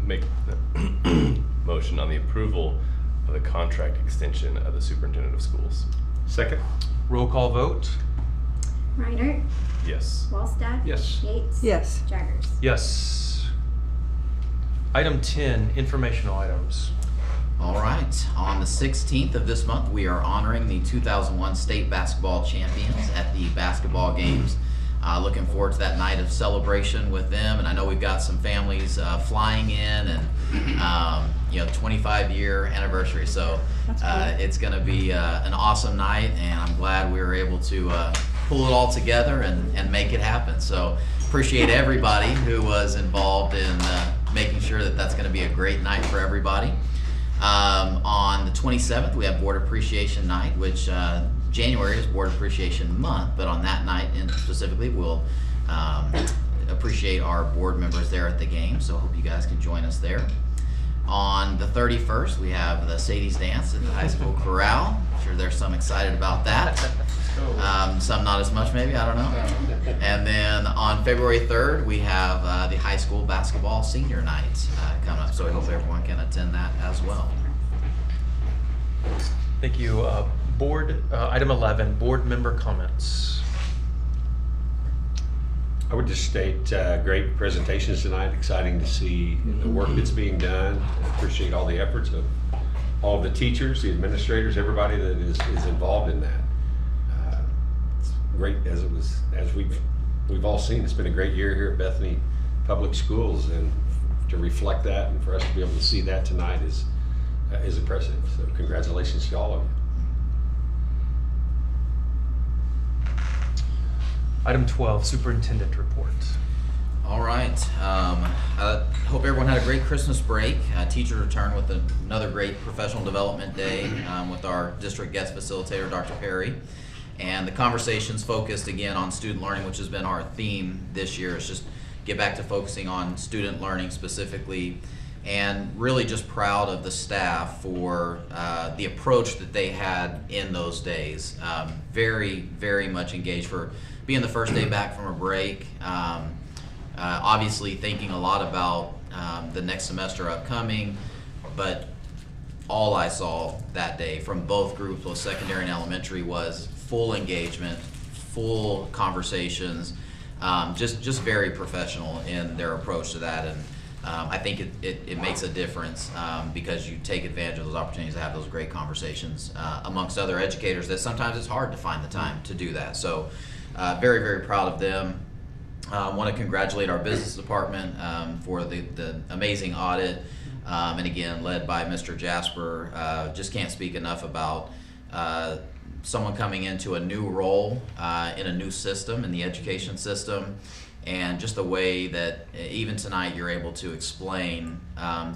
make the motion on the approval of the contract extension of the superintendent of schools. Second? Roll call vote. Reiner, Yes. Wallstad, Yes. Yates, Yes. Jaggers. Yes. Item 10, informational items. All right, on the 16th of this month, we are honoring the 2001 state basketball champions at the basketball games. Looking forward to that night of celebration with them, and I know we've got some families flying in, and 25-year anniversary, so it's going to be an awesome night, and I'm glad we were able to pull it all together and make it happen. So appreciate everybody who was involved in making sure that that's going to be a great night for everybody. On the 27th, we have Board Appreciation Night, which January is Board Appreciation Month, but on that night specifically, we'll appreciate our board members there at the game, so I hope you guys can join us there. On the 31st, we have the Sadie's Dance at the high school chorale. I'm sure there's some excited about that. Some not as much, maybe, I don't know. And then on February 3rd, we have the high school basketball senior night coming up, so I hope everyone can attend that as well. Thank you. Item 11, board member comments. I would just state great presentations tonight. Exciting to see the work that's being done. I appreciate all the efforts of all the teachers, the administrators, everybody that is involved in that. It's great as we've all seen. It's been a great year here at Bethany Public Schools, and to reflect that and for us to be able to see that tonight is impressive. So congratulations to all of you. Item 12, superintendent report. All right. I hope everyone had a great Christmas break. Teachers returned with another great professional development day with our district guest facilitator, Dr. Perry. And the conversations focused again on student learning, which has been our theme this year. It's just get back to focusing on student learning specifically, and really just proud of the staff for the approach that they had in those days. Very, very much engaged for being the first day back from a break. Obviously thinking a lot about the next semester upcoming, but all I saw that day from both groups, both secondary and elementary, was full engagement, full conversations, just very professional in their approach to that. And I think it makes a difference because you take advantage of those opportunities to have those great conversations amongst other educators that sometimes it's hard to find the time to do that. So very, very proud of them. I want to congratulate our business department for the amazing audit, and again, led by Mr. Jasper. Just can't speak enough about someone coming into a new role in a new system, in the education system, and just the way that even tonight you're able to explain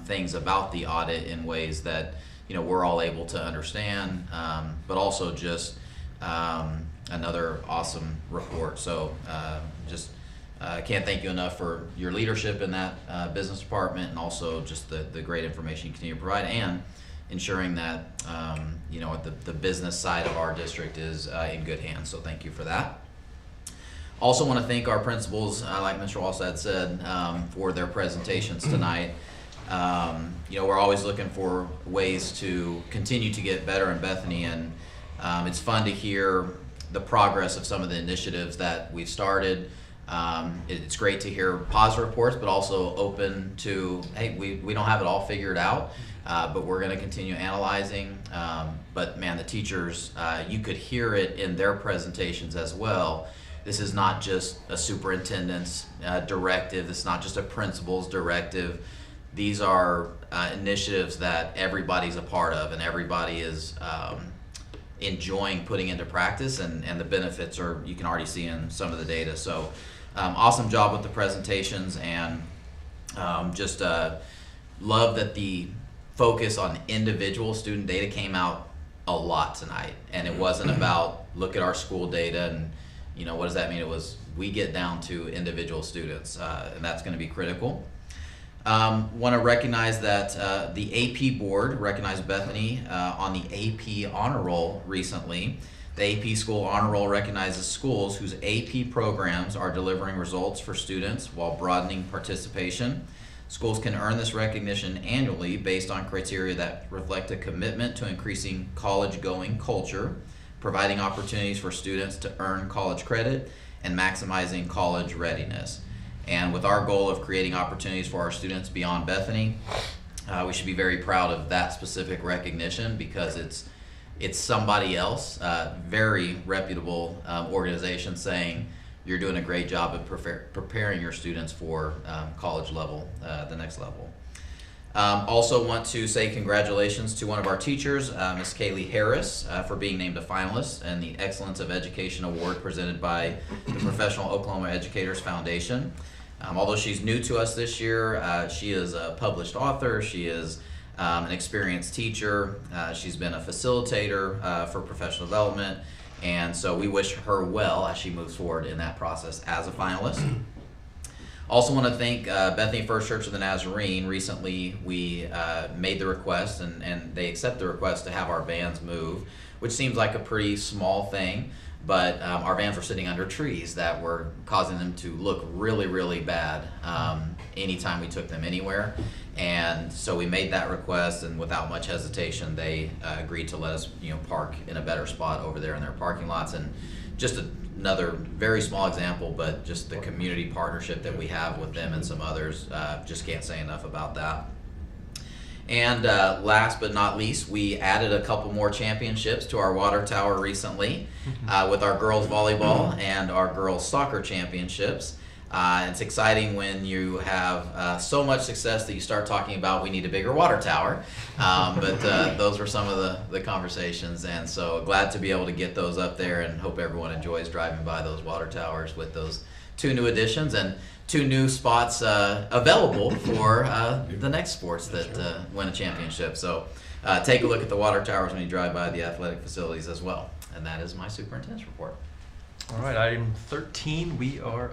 things about the audit in ways that we're all able to understand, but also just another awesome report. So can't thank you enough for your leadership in that business department, and also just the great information you continue to provide, and ensuring that the business side of our district is in good hands. So thank you for that. Also want to thank our principals, like Mr. Wallstad said, for their presentations tonight. We're always looking for ways to continue to get better in Bethany, and it's fun to hear the progress of some of the initiatives that we've started. It's great to hear positive reports, but also open to, hey, we don't have it all figured out, but we're going to continue analyzing. But man, the teachers, you could hear it in their presentations as well. This is not just a superintendent's directive. This is not just a principal's directive. These are initiatives that everybody's a part of, and everybody is enjoying putting into practice, and the benefits are, you can already see in some of the data. So awesome job with the presentations, and Just love that the focus on individual student data came out a lot tonight, and it wasn't about look at our school data and what does that mean. It was we get down to individual students, and that's going to be critical. Want to recognize that the AP board recognized Bethany on the AP honor roll recently. The AP School Honor Roll recognizes schools whose AP programs are delivering results for students while broadening participation. Schools can earn this recognition annually based on criteria that reflect a commitment to increasing college-going culture, providing opportunities for students to earn college credit, and maximizing college readiness. And with our goal of creating opportunities for our students beyond Bethany, we should be very proud of that specific recognition, because it's somebody else, very reputable organization, saying you're doing a great job of preparing your students for college level, the next level. Also want to say congratulations to one of our teachers, Ms. Kaylee Harris, for being named a finalist in the Excellence of Education Award presented by the Professional Oklahoma Educators Foundation. Although she's new to us this year, she is a published author. She is an experienced teacher. She's been a facilitator for professional development, and so we wish her well as she moves forward in that process as a finalist. Also want to thank Bethany First Church of the Nazarene. Recently we made the request, and they accept the request to have our vans move, which seems like a pretty small thing, but our vans were sitting under trees that were causing them to look really, really bad anytime we took them anywhere. And so we made that request, and without much hesitation, they agreed to let us, park in a better spot over there in their parking lots. And just another very small example, but just the community partnership that we have with them and some others, just can't say enough about that. And last but not least, we added a couple more championships to our water tower recently with our girls volleyball and our girls soccer championships. It's exciting when you have so much success that you start talking about we need a bigger water tower. But those were some of the conversations, and so glad to be able to get those up there, and hope everyone enjoys driving by those water towers with those 2 new additions and 2 new spots available for the next sports that win a championship. So take a look at the water towers when you drive by the athletic facilities as well. And that is my superintendent's report. All right, item 13, we are